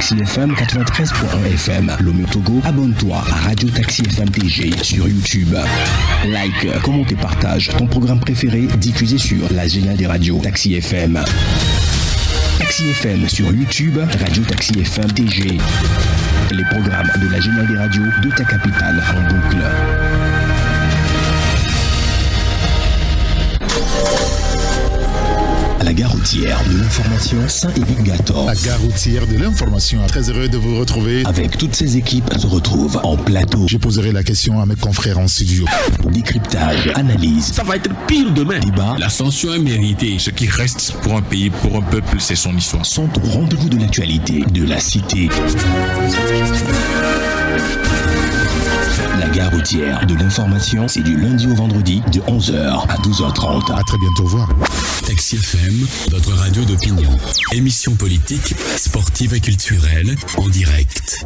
Taxi FM 93.1 FM. Lomé Togo, abonne-toi à Radio Taxi FM TG sur YouTube. Like, commente et partage ton programme préféré diffusé sur la géniale des radios Taxi FM. Taxi FM sur YouTube, Radio Taxi FM TG. Les programmes de la géniale des radios de ta capitale en boucle. La gare routière de l'information Saint-Éric-Gator. La gare routière de l'information. Très heureux de vous retrouver. Avec toutes ces équipes se retrouvent en plateau. Je poserai la question à mes confrères en studio. Décryptage, analyse. Ça va être pire demain. Débat. L'ascension est méritée. Ce qui reste pour un pays, pour un peuple, c'est son histoire. Sont au rendez-vous de l'actualité de la cité. La gare routière de l'information, c'est du lundi au vendredi de 11h à 12h30. À très bientôt, au revoir. Taxi FM, votre radio d'opinion. Émission politique, sportive et culturelle, en direct.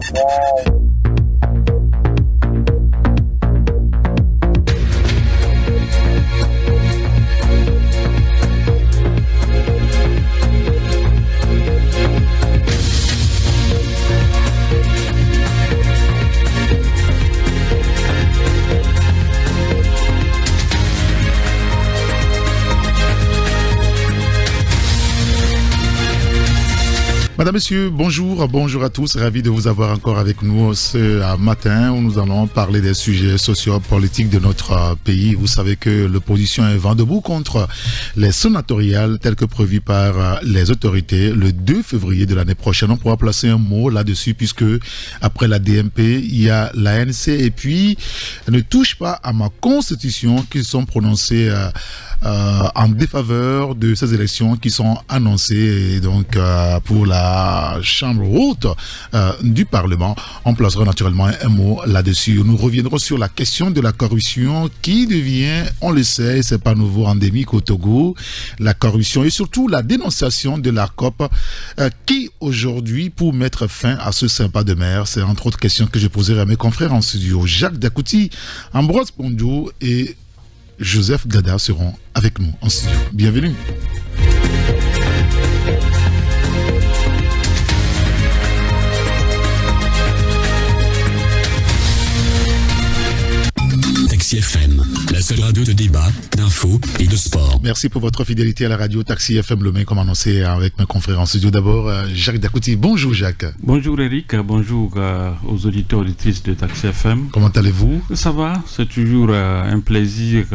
Madame, Monsieur, bonjour à tous. Ravi de vous avoir encore avec nous ce matin où nous allons parler des sujets sociopolitiques de notre pays. Vous savez que l'opposition est vent debout contre les sénatoriales telles que prévues par les autorités le 2 février de l'année prochaine. On pourra placer un mot là-dessus puisque après la DMP, il y a l'ANC et puis ne touche pas à ma constitution qui sont prononcées en défaveur de ces élections qui sont annoncées donc pour la chambre haute du Parlement. On placera naturellement un mot là-dessus. Nous reviendrons sur la question de la corruption qui devient, on le sait, c'est pas nouveau, endémique au Togo. La corruption et surtout la dénonciation de l'ARCOP qui aujourd'hui, pour mettre fin à ce sympa de mer, c'est entre autres questions que je poserai à mes confrères en studio. Jacques Dakouti, Ambroise Pondou et Joseph Gada seront avec nous en studio. Bienvenue. Taxi FM, la seule radio de débat, d'infos et de sport. Merci pour votre fidélité à la radio Taxi FM Lomé, comme annoncé avec mes confrères en studio. D'abord, Jacques Dakouti. Bonjour Jacques. Bonjour Eric, bonjour aux auditeurs et auditrices de Taxi FM. Comment allez-vous? Ça va, c'est toujours un plaisir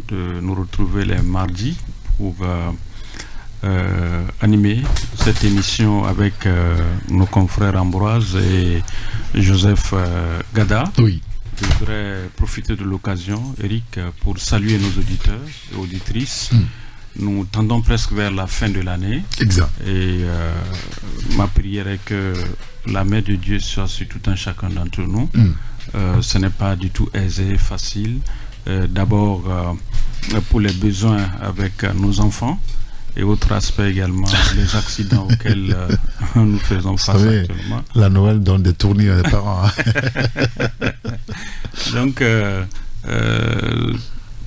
de nous retrouver les mardis pour animer cette émission avec nos confrères Ambroise et Joseph Gada. Oui. Je voudrais profiter de l'occasion, Eric, pour saluer nos auditeurs et auditrices. Nous tendons presque vers la fin de l'année. Exact. Et ma prière est que la main de Dieu soit sur tout un chacun d'entre nous. Ce n'est pas du tout aisé, facile. D'abord, pour les besoins avec nos enfants. Et autre aspect également, les accidents auxquels nous faisons face actuellement. La Noël donne des tournées à des parents. Donc,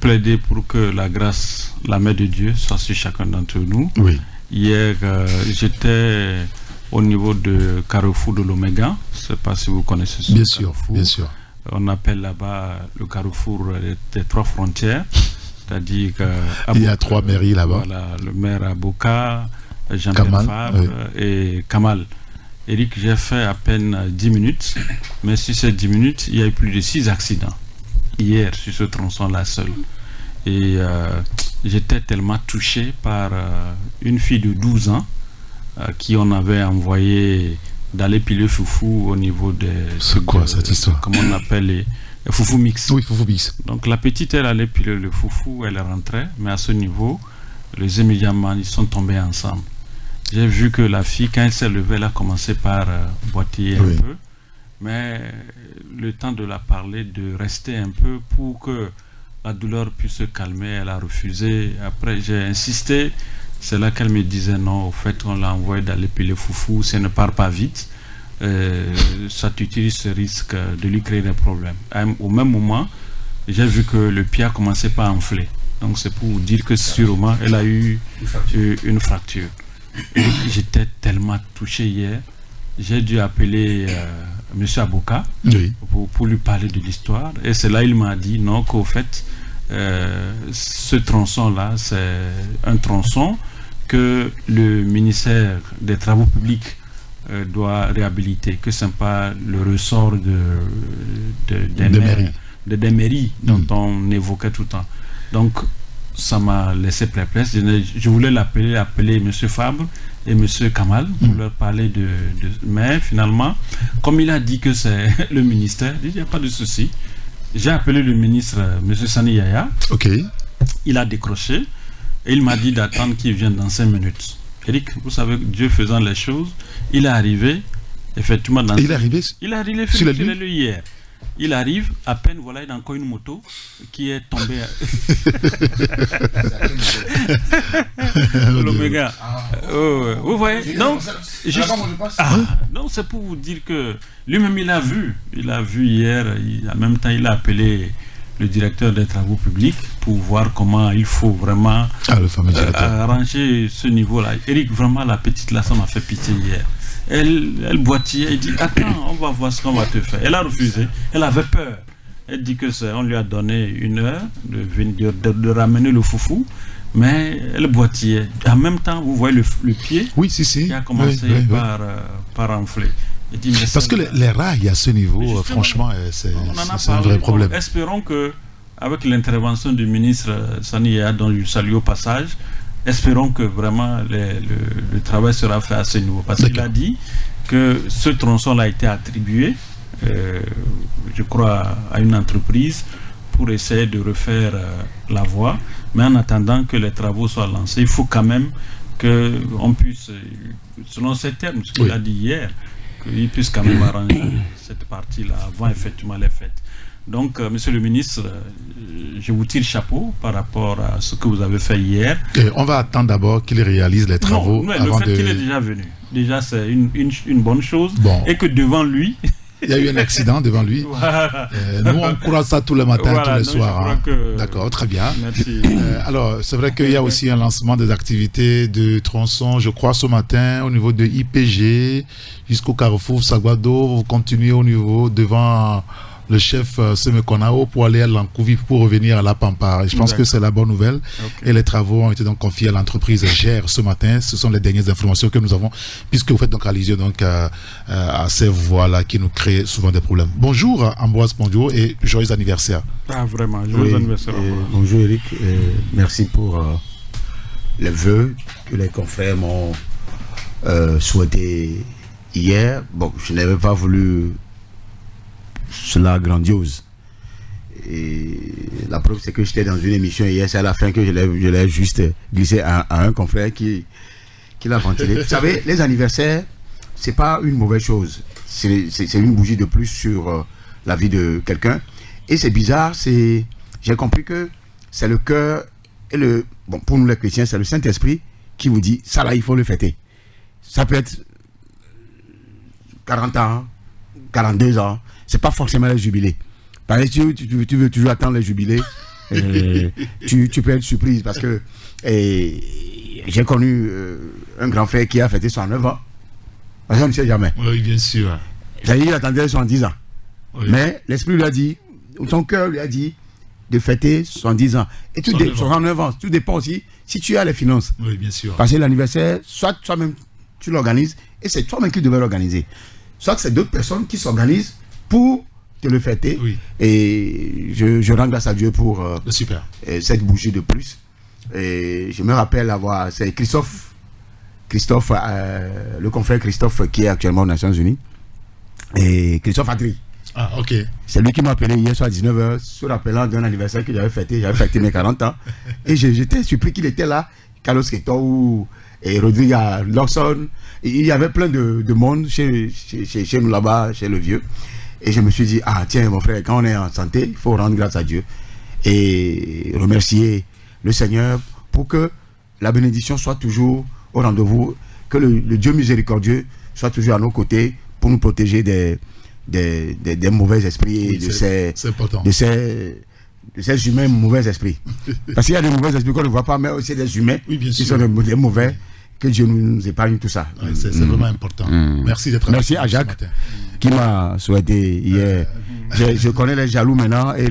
plaider pour que la grâce, la main de Dieu soit sur chacun d'entre nous. Oui. Hier, j'étais au niveau de Carrefour de l'Oméga. Je ne sais pas si vous connaissez ce carrefour. Bien sûr. On appelle là-bas le carrefour des trois frontières. C'est-à-dire il y a trois mairies là-bas. Voilà, le maire Aboka, Jean-Pierre Fabre et Kamal. Eric, j'ai fait à peine 10 minutes, mais sur ces 10 minutes, il y a eu plus de 6 accidents. Hier, sur ce tronçon-là seul. Et j'étais tellement touché par une fille de 12 ans qui on avait envoyé d'aller piler foufou au niveau des... C'est quoi cette histoire? Comment on appelle les foufou mix. Oui, foufou mix. Donc la petite, elle allait piler le foufou, elle rentrait, mais à ce niveau, les immédiatement, ils sont tombés ensemble. J'ai vu que la fille, quand elle s'est levée, elle a commencé par boitiller un peu, mais le temps de la parler, de rester un peu pour que la douleur puisse se calmer, elle a refusé. Après, j'ai insisté, c'est là qu'elle me disait non, au fait, on l'a envoyé d'aller piler foufou, si elle ne part pas vite, ça t'utilise risque de lui créer des problèmes. Au même moment, j'ai vu que le pied a commencé par enfler. Donc c'est pour dire que sûrement elle a eu une fracture. Et j'étais tellement touché hier j'ai dû appeler M. Aboka pour lui parler de l'histoire. Et c'est là il m'a dit non, qu'au fait, ce tronçon-là, c'est un tronçon que le ministère des Travaux publics doit réhabiliter, que ce n'est pas le ressort des mairies dont on évoquait tout le temps. Donc, ça m'a laissé perplexe. Je voulais appeler M. Fabre et M. Kamal pour leur parler mais finalement, comme il a dit que c'est le ministère, il n'y a pas de souci. J'ai appelé le ministre, M. Sani Yaya. Il a décroché et il m'a dit d'attendre qu'il vienne dans 5 minutes. Eric, vous savez, Dieu faisant les choses, il est arrivé, effectivement, il est arrivé hier. Il arrive, à peine, voilà, il a encore une moto qui est tombée. L'Oméga. Vous voyez? Donc, non, c'est pour vous dire que lui-même, il a vu hier, en même temps, il a appelé le directeur des travaux publics pour voir comment il faut vraiment arranger ce niveau-là. Eric, vraiment, la petite là, ça m'a fait pitié hier. Elle boitillait, elle dit attends, on va voir ce qu'on va te faire. Elle a refusé, elle avait peur. Elle dit que on lui a donné 1 heure de ramener le foufou, mais elle boitillait. En même temps, vous voyez le pied qui a commencé par enfler. Dit, parce que les rails à ce niveau, franchement, c'est un vrai problème. Espérons que, avec l'intervention du ministre Sani, dont je salue au passage, espérons que vraiment le travail sera fait à ce niveau. Parce qu'il a dit que ce tronçon-là a été attribué, je crois, à une entreprise pour essayer de refaire la voie. Mais en attendant que les travaux soient lancés, il faut quand même qu'on puisse, selon ces termes, ce qu'il a dit hier, qu'il puisse quand même arranger cette partie-là avant effectivement les fêtes. Donc, monsieur le ministre, je vous tire chapeau par rapport à ce que vous avez fait hier. On va attendre d'abord qu'il réalise les travaux. Non, le fait qu'il est déjà venu, déjà c'est une bonne chose. Et que devant lui... Il y a eu un accident devant lui. Voilà. Nous, on croit ça tous les matins, tous les soirs. D'accord, très bien. Merci. Alors, c'est vrai qu'il y a aussi un lancement des activités de tronçon, je crois, ce matin, au niveau de IPG, jusqu'au carrefour Saguado. Vous continuez au niveau devant le chef Semekonao pour aller à Lankouvi pour revenir à la Pampa. Je pense que c'est la bonne nouvelle. Et les travaux ont été donc confiés à l'entreprise GER ce matin. Ce sont les dernières informations que nous avons, puisque vous faites donc allusion donc à ces voies-là qui nous créent souvent des problèmes. Bonjour Ambroise Pondio et joyeux anniversaire. Ah vraiment, joyeux anniversaire. Bonjour Eric, merci pour les vœux que les confrères m'ont souhaité hier. Bon, je n'avais pas voulu cela grandiose. Et la preuve, c'est que j'étais dans une émission hier, c'est à la fin que je l'ai juste glissé à un confrère qui l'a ventilé. Vous savez, les anniversaires, c'est pas une mauvaise chose. C'est une bougie de plus sur la vie de quelqu'un. Et c'est bizarre, j'ai compris que c'est le cœur et bon, pour nous les chrétiens, c'est le Saint-Esprit qui vous dit, ça là, il faut le fêter. Ça peut être 40 ans, 42 ans, c'est pas forcément les jubilés. Par exemple, tu veux toujours attendre les jubilés, tu peux être surprise parce que j'ai connu un grand frère qui a fêté 109 ans. Parce qu'on ne sait jamais. Oui, bien sûr. Il attendait 70 ans. Oui. Mais l'esprit lui a dit, son cœur lui a dit de fêter 70 ans. Et 69 ans, tout dépend aussi si tu as les finances. Oui, bien sûr. Parce que l'anniversaire, soit toi-même tu l'organises, et c'est toi-même qui devais l'organiser. Soit c'est d'autres personnes qui s'organisent pour te le fêter. Oui. Et je rends grâce à Dieu pour cette bougie de plus. Et je me rappelle c'est Christophe, le confrère Christophe qui est actuellement aux Nations Unies. Et Christophe Adri. Ah, ok. C'est lui qui m'a appelé hier soir à 19h, se rappelant d'un anniversaire que j'avais fêté. J'avais fêté mes 40 ans. Et j'étais surpris qu'il était là. Carlos Keto et Rodrigue Lawson. Il y avait plein de monde chez nous là-bas, chez le vieux. Et je me suis dit, ah tiens mon frère, quand on est en santé, il faut rendre grâce à Dieu. Et remercier le Seigneur pour que la bénédiction soit toujours au rendez-vous. Que le Dieu miséricordieux soit toujours à nos côtés pour nous protéger des mauvais esprits et de ces humains mauvais esprits. Parce qu'il y a des mauvais esprits qu'on ne voit pas, mais aussi des humains qui sont des mauvais, que Dieu nous épargne tout ça. Ouais, c'est vraiment important. Merci d'être avec Merci nous à ce Jacques matin. qui m'a souhaité hier. Je connais les jaloux maintenant et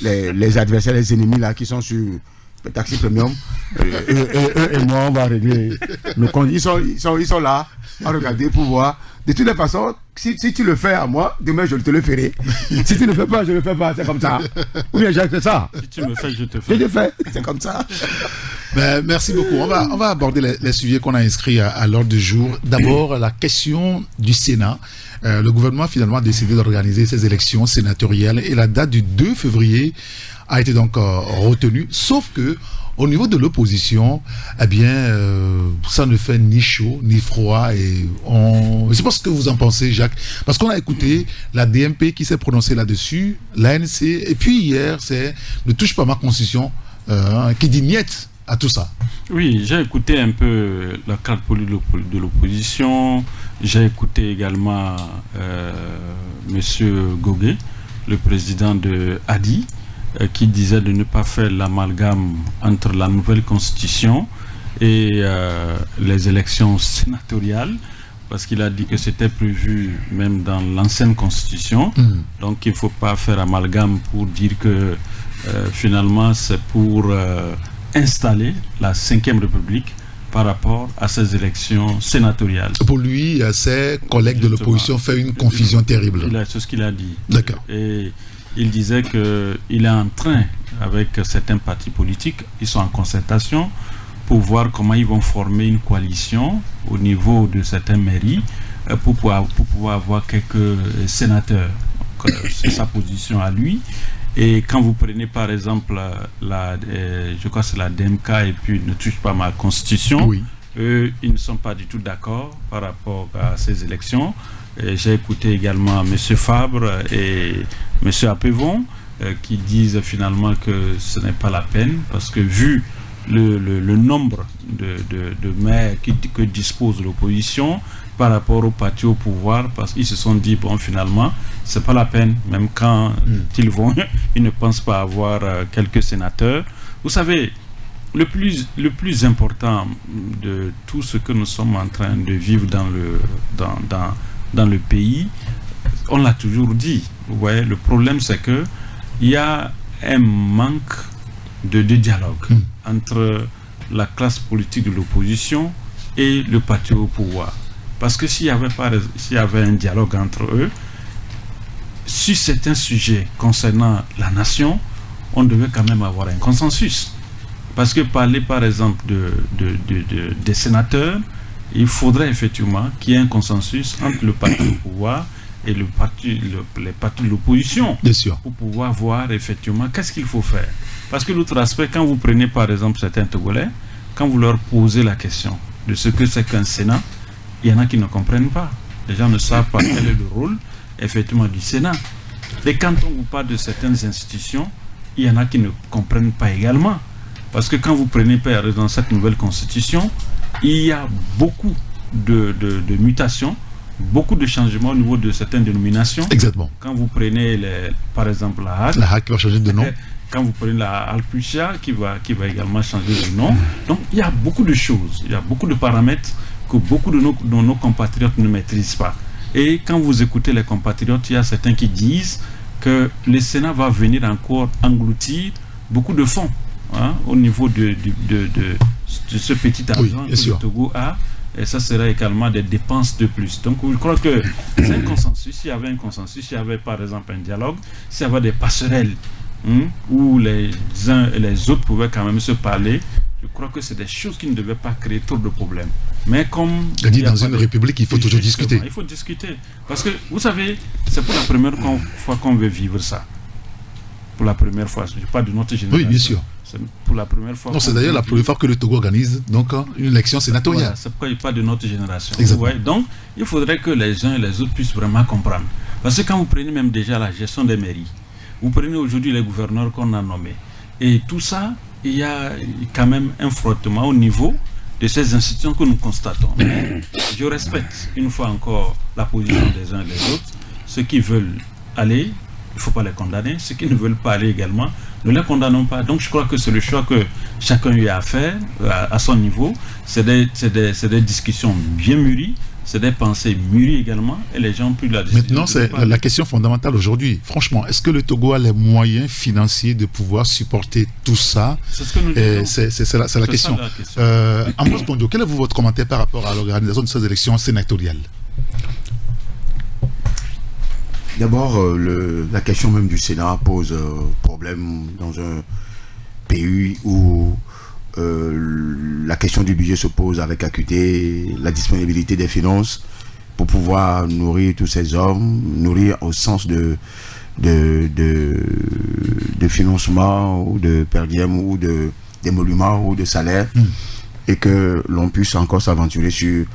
les adversaires, les ennemis là qui sont sur le taxi premium. Eux et moi, on va régler le compte. Ils sont là à regarder pour voir. De toutes les façons, si tu le fais à moi, demain je te le ferai. Si tu ne le fais pas, je ne le fais pas. C'est comme ça. Ou bien Jacques, c'est ça. Si tu me fais, je te fais. Je te fais. C'est comme ça. Ben, merci beaucoup. On va aborder les sujets qu'on a inscrits à l'ordre du jour. D'abord, la question du Sénat. Le gouvernement a finalement décidé d'organiser ces élections sénatoriales et la date du 2 février a été donc retenue. Sauf que au niveau de l'opposition, eh bien, ça ne fait ni chaud ni froid. Et je ne sais pas ce que vous en pensez, Jacques. Parce qu'on a écouté la DMP qui s'est prononcée là-dessus, l'ANC, et puis hier, c'est ne touche pas ma constitution qui dit niet à tout ça. Oui, j'ai écouté un peu la carte politique de l'opposition. J'ai écouté également Monsieur Goguet, le président de ADI, qui disait de ne pas faire l'amalgame entre la nouvelle constitution et les élections sénatoriales, parce qu'il a dit que c'était prévu même dans l'ancienne constitution. Donc il ne faut pas faire amalgame pour dire que finalement c'est pour installer la 5e République par rapport à ces élections sénatoriales. Pour lui, ses collègues de l'opposition font une confusion terrible. C'est ce qu'il a dit. D'accord. Et il disait qu'il est en train, avec certains partis politiques, ils sont en concertation pour voir comment ils vont former une coalition au niveau de certaines mairies pour pouvoir avoir quelques sénateurs. C'est sa position à lui. Et quand vous prenez par exemple je crois que c'est la DMK et puis ne touche pas ma constitution, oui. Eux, ils ne sont pas du tout d'accord par rapport à ces élections. J'ai écouté également M. Fabre et M. Apevon qui disent finalement que ce n'est pas la peine parce que vu le nombre de maires que dispose l'opposition par rapport au parti au pouvoir, parce qu'ils se sont dit bon finalement c'est pas la peine, même quand ils vont, ils ne pensent pas avoir quelques sénateurs. Vous savez, le plus important de tout ce que nous sommes en train de vivre dans le pays, on l'a toujours dit. Vous voyez, le problème c'est que il y a un manque de dialogue entre la classe politique de l'opposition et le parti au pouvoir. Parce que s'il y avait un dialogue entre eux, sur certains sujets concernant la nation, on devait quand même avoir un consensus. Parce que parler par exemple des sénateurs, il faudrait effectivement qu'il y ait un consensus entre le parti au pouvoir et les partis de l'opposition. Bien sûr. Pour pouvoir voir effectivement qu'est-ce qu'il faut faire. Parce que l'autre aspect, quand vous prenez par exemple certains Togolais, quand vous leur posez la question de ce que c'est qu'un Sénat, il y en a qui ne comprennent pas. Les gens ne savent pas quel est le rôle effectivement du Sénat. Et quand on vous parle de certaines institutions, il y en a qui ne comprennent pas également. Parce que quand vous prenez dans cette nouvelle constitution, il y a beaucoup de mutations, beaucoup de changements au niveau de certaines dénominations. Exactement. Quand vous prenez par exemple la HAC. La HAC qui va changer de nom. Quand vous prenez la Alpucia qui va également changer de nom. Donc il y a beaucoup de choses, il y a beaucoup de paramètres que beaucoup de nos compatriotes ne maîtrisent pas. Et quand vous écoutez les compatriotes, il y a certains qui disent que le Sénat va venir encore engloutir beaucoup de fonds au niveau de ce petit argent que le Togo a. Et ça sera également des dépenses de plus. Donc je crois que c'est un consensus. S'il y avait un consensus, s'il y avait par exemple un dialogue, s'il y avait des passerelles où les uns et les autres pouvaient quand même se parler, je crois que c'est des choses qui ne devaient pas créer trop de problèmes. Mais comme... Dans une république, il faut toujours discuter. Il faut discuter. Parce que, vous savez, c'est pour la première fois qu'on veut vivre ça. Pour la première fois. Je parle de notre génération. Oui, bien sûr. C'est pour la première fois. Non, c'est d'ailleurs la première fois que le Togo organise donc, une élection sénatoriale. Voilà, c'est pourquoi il parle de notre génération. Exactement. Donc, il faudrait que les uns et les autres puissent vraiment comprendre. Parce que quand vous prenez même déjà la gestion des mairies, vous prenez aujourd'hui les gouverneurs qu'on a nommés, et tout ça, il y a quand même un frottement au niveau de ces institutions que nous constatons. Mais je respecte une fois encore la position des uns et des autres. Ceux qui veulent aller il ne faut pas les condamner. Ceux qui ne veulent pas aller également, ne les condamnons pas. Donc je crois que c'est le choix que chacun a eu à faire à son niveau. C'est des discussions bien mûries, c'est des pensées mûries également, et les gens ont pris la décision. Maintenant, c'est la question fondamentale aujourd'hui. Franchement, est-ce que le Togo a les moyens financiers de pouvoir supporter tout ça? C'est ce que nous disons. C'est la question. Ambroise Bondio, quel est votre commentaire par rapport à l'organisation de ces élections sénatoriales? D'abord, la question même du Sénat pose problème dans un pays où la question du budget se pose avec acuité, la disponibilité des finances pour pouvoir nourrir tous ces hommes, nourrir au sens de financement ou de per diem ou d'émoluments ou de salaire, et que l'on puisse encore s'aventurer sur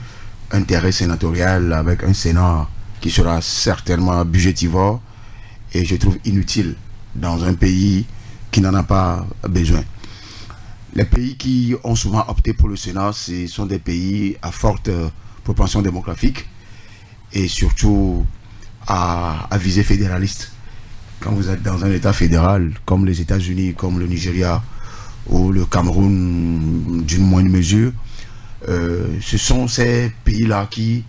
un terrain sénatorial avec un Sénat qui sera certainement budgétivore, et je trouve inutile dans un pays qui n'en a pas besoin. Les pays qui ont souvent opté pour le Sénat, ce sont des pays à forte propension démographique et surtout à visée fédéraliste. Quand vous êtes dans un État fédéral comme les États-Unis, comme le Nigeria ou le Cameroun d'une moindre mesure, ce sont ces pays-là qui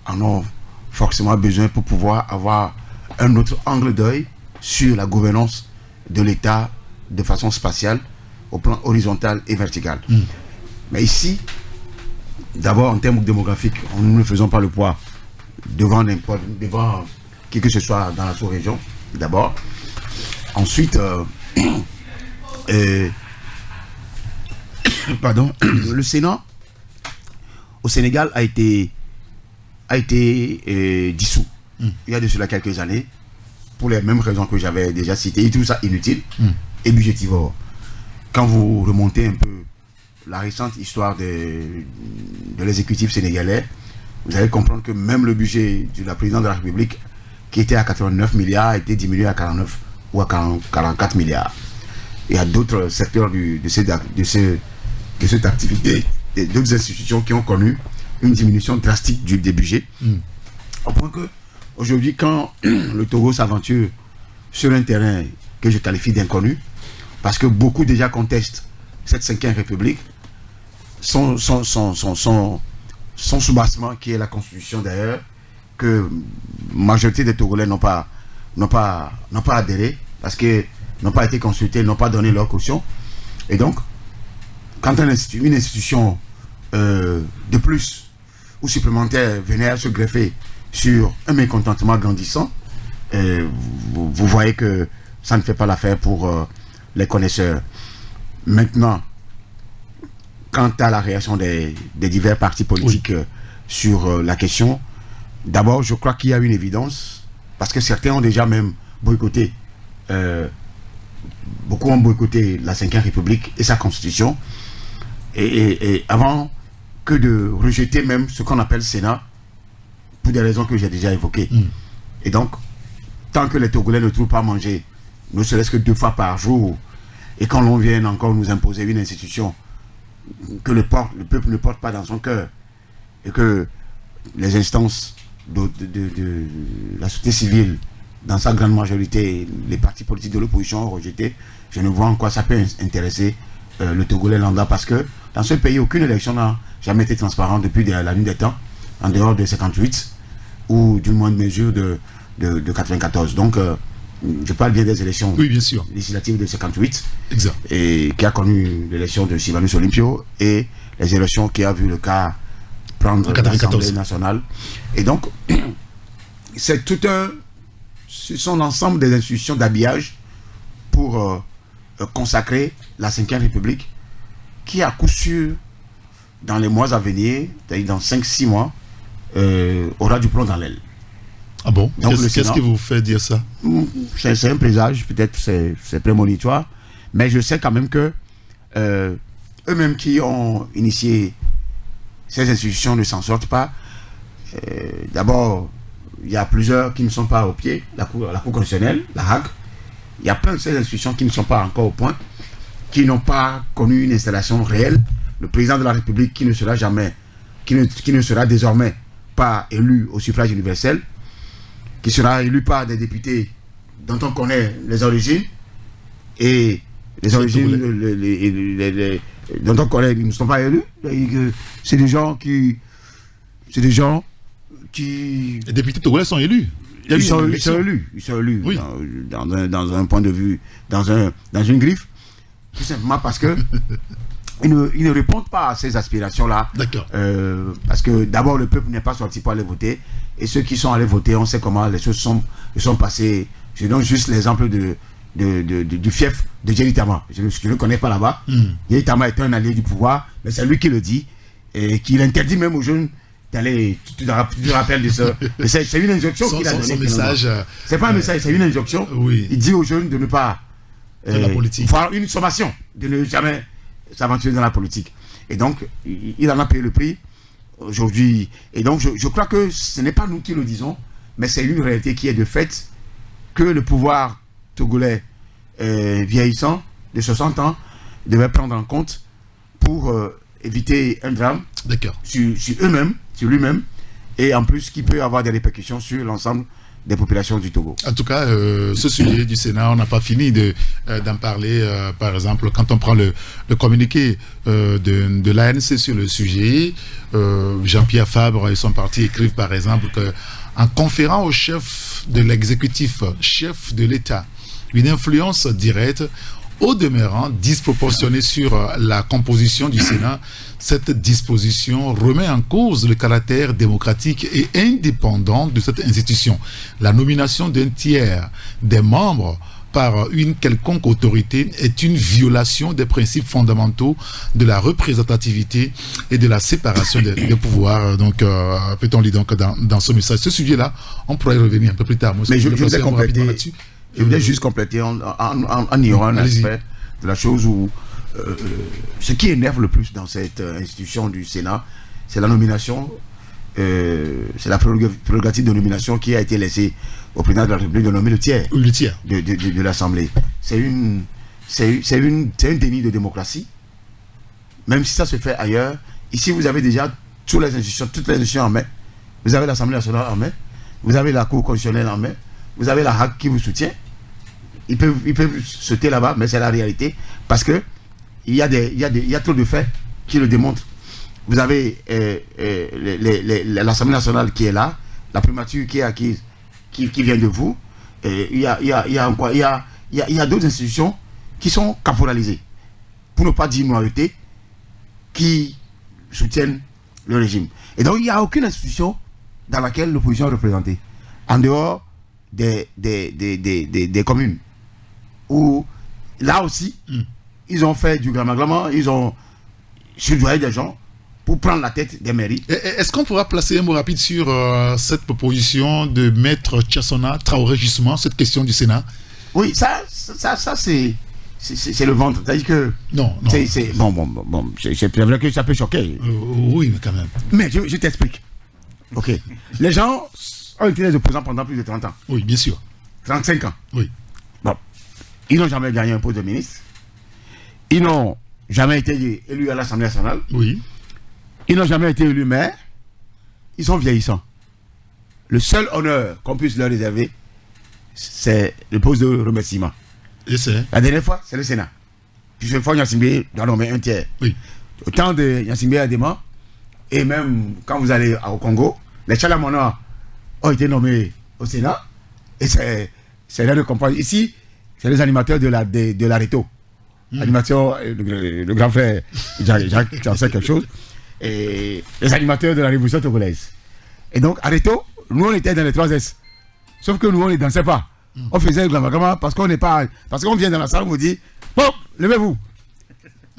en ont forcément besoin pour pouvoir avoir un autre angle d'œil sur la gouvernance de l'État de façon spatiale, au plan horizontal et vertical. Mais ici, d'abord en termes démographiques, nous ne faisons pas le poids devant qui que ce soit dans la sous-région, d'abord. Ensuite, le Sénat au Sénégal a été dissous il y a de cela quelques années pour les mêmes raisons que j'avais déjà citées, et tout ça inutile et budgétivore. Quand vous remontez un peu la récente histoire de l'exécutif sénégalais, vous allez comprendre que même le budget de la présidente de la République, qui était à 89 milliards, a été diminué à 49 ou à 44 milliards. Il y a d'autres secteurs de cette activité, et d'autres institutions qui ont connu une diminution drastique des budgets. Au point que, aujourd'hui, quand le Togo s'aventure sur un terrain que je qualifie d'inconnu, parce que beaucoup déjà contestent cette 5e République, son soubassement, qui est la Constitution d'ailleurs, que majorité des Togolais n'ont pas adhéré, parce qu'ils n'ont pas été consultés, n'ont pas donné leur caution. Et donc, quand une institution de plus ou supplémentaire venait à se greffer sur un mécontentement grandissant, vous voyez que ça ne fait pas l'affaire pour les connaisseurs. Maintenant, quant à la réaction des divers partis politiques sur la question, d'abord, je crois qu'il y a une évidence, parce que certains ont déjà même boycotté, beaucoup ont boycotté la 5e République et sa constitution, et avant que de rejeter même ce qu'on appelle Sénat, pour des raisons que j'ai déjà évoquées. Et donc, tant que les Togolais ne trouvent pas manger, ne serait-ce que 2 fois par jour, et quand l'on vient encore nous imposer une institution que le peuple ne porte pas dans son cœur, et que les instances de la société civile, dans sa grande majorité, les partis politiques de l'opposition ont rejeté, je ne vois en quoi ça peut intéresser le Togolais lambda, parce que dans ce pays, aucune élection n'a jamais été transparente depuis la nuit des temps, en dehors de 58, ou d'une moindre mesure de 94. Donc, je parle bien des élections législatives de 58, exact, et qui a connu l'élection de Sylvanus Olympio, et les élections qui a vu le cas prendre l'Assemblée nationale. Et donc, c'est ce sont l'ensemble des institutions d'habillage pour consacrer la 5e République, qui à coup sûr, dans les mois à venir, c'est-à-dire dans 5-6 mois, aura du plomb dans l'aile. Ah bon? Qu'est-ce qui vous fait dire ça? C'est un présage, peut-être c'est prémonitoire, mais je sais quand même que eux-mêmes qui ont initié ces institutions ne s'en sortent pas. D'abord, il y a plusieurs qui ne sont pas au pied, la Cour constitutionnelle, la Hague. Il y a plein de ces institutions qui ne sont pas encore au point, qui n'ont pas connu une installation réelle. Le président de la République qui ne sera jamais, qui ne sera désormais pas élu au suffrage universel, qui sera élu par des députés dont on connaît les origines, et les origines dont on connaît, ils ne sont pas élus. C'est des gens qui... Les députés togolais sont élus. Ils sont élus oui. dans un point de vue, dans une griffe, tout simplement parce que ils ne répondent pas à ces aspirations-là. D'accord. Parce que d'abord, le peuple n'est pas sorti pour aller voter, et ceux qui sont allés voter, on sait comment les choses sont passées. Je donne juste l'exemple du fief de Jerry Tama. Je ne le connais pas là-bas. Jerry Tama est un allié du pouvoir, mais c'est lui qui le dit, et qu'il interdit même aux jeunes d'aller. Tu te rappelles de ça. C'est une injonction qu'il a donnée. Son message. C'est pas un message, c'est une injonction. Oui. Il dit aux jeunes de ne pas la politique. Faire une sommation, de ne jamais s'aventurer dans la politique. Et donc, il en a payé le prix aujourd'hui. Et donc, je crois que ce n'est pas nous qui le disons, mais c'est une réalité qui est de fait que le pouvoir togolais vieillissant de 60 ans devait prendre en compte pour éviter un drame sur eux-mêmes, sur lui-même, et en plus qui peut avoir des répercussions sur l'ensemble des populations du Togo. En tout cas, ce sujet du Sénat, on n'a pas fini d'en parler. Par exemple, quand on prend le communiqué de l'ANC sur le sujet, Jean-Pierre Fabre et son parti écrivent par exemple qu'en conférant au chef de l'exécutif, chef de l'État, une influence directe, au demeurant disproportionnée sur la composition du Sénat, cette disposition remet en cause le caractère démocratique et indépendant de cette institution. La nomination d'un tiers des membres par une quelconque autorité est une violation des principes fondamentaux de la représentativité et de la séparation des pouvoirs. Donc, peut-on lire donc dans ce message. Ce sujet-là, on pourrait y revenir un peu plus tard. Moi, mais je voudrais compléter. Je voulais juste compléter en ignorant un aspect de la chose où ce qui énerve le plus dans cette institution du Sénat, c'est la nomination, c'est la prérogative de nomination qui a été laissée au président de la République de nommer le tiers, de l'Assemblée. C'est un déni de démocratie, même si ça se fait ailleurs. Ici, vous avez déjà toutes les institutions en main. Vous avez l'Assemblée nationale en main, vous avez la Cour constitutionnelle en main, vous avez la HAC qui vous soutient. Ils peuvent sauter là-bas, mais c'est la réalité. Parce que il y a trop de faits qui le démontrent. Vous avez l'Assemblée nationale qui est là, la primature qui est acquise, qui vient de vous. Il y a d'autres institutions qui sont caporalisées, pour ne pas dire minorité, qui soutiennent le régime. Et donc, il n'y a aucune institution dans laquelle l'opposition est représentée. En dehors des communes, où là aussi, ils ont fait du gramaglement, ils ont surveillé des gens pour prendre la tête des mairies. Est-ce qu'on pourra placer un mot rapide sur cette proposition de Maître Tchassona Traoré, justement, cette question du Sénat? Oui, ça c'est le ventre. C'est-à-dire que... Non. C'est vrai que ça peut choquer. Oui, mais quand même. Mais je t'explique. Ok. Les gens ont été des opposants pendant plus de 30 ans. Oui, bien sûr. 35 ans. Oui. Bon. Ils n'ont jamais gagné un poste de ministre. Ils n'ont jamais été élus à l'Assemblée nationale. Oui. Ils n'ont jamais été élus maire. Ils sont vieillissants. Le seul honneur qu'on puisse leur réserver, c'est le poste de remerciement. Et c'est la dernière fois, c'est le Sénat. Puis cette fois, Gnassingbé doit nommer un tiers. Oui. Au temps de Gnassingbé Adema, et même quand vous allez au Congo, les Chalamona ont été nommés au Sénat. Et c'est là de comprendre. Ici, c'est les animateurs de la RETO. Animation, le grand frère Jacques en sait quelque chose. Et les animateurs de la Révolution togolaise. Et donc, à RETO, nous on était dans les 3S. Sauf que nous on ne dansait pas. On faisait le gramagama parce qu'on n'est pas. Parce qu'on vient dans la salle, on vous dit, bon, levez-vous.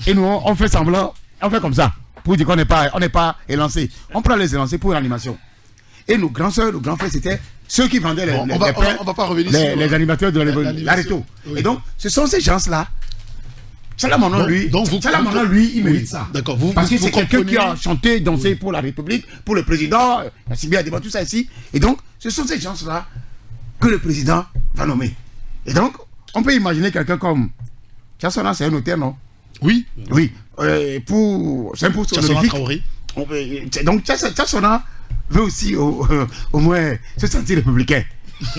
Et nous on fait semblant, on fait comme ça. Pour dire qu'on n'est pas élancé. On prend les élancés pour l'animation. Et nos grands soeurs, nos grands frères, c'était ceux qui vendaient les animateurs de la RETO. Oui. Et donc, ce sont ces gens-là. Salamana, lui, il mérite ça. D'accord. Parce que c'est quelqu'un qui a chanté, dansé pour la République, pour le président, tout ça ici. Et donc, ce sont ces gens-là que le président va nommer. Et donc, on peut imaginer quelqu'un comme Tchassona, c'est un notaire, non? Oui. Oui. C'est un poste honorifique. Donc, Tchassona veut aussi au moins se sentir républicain.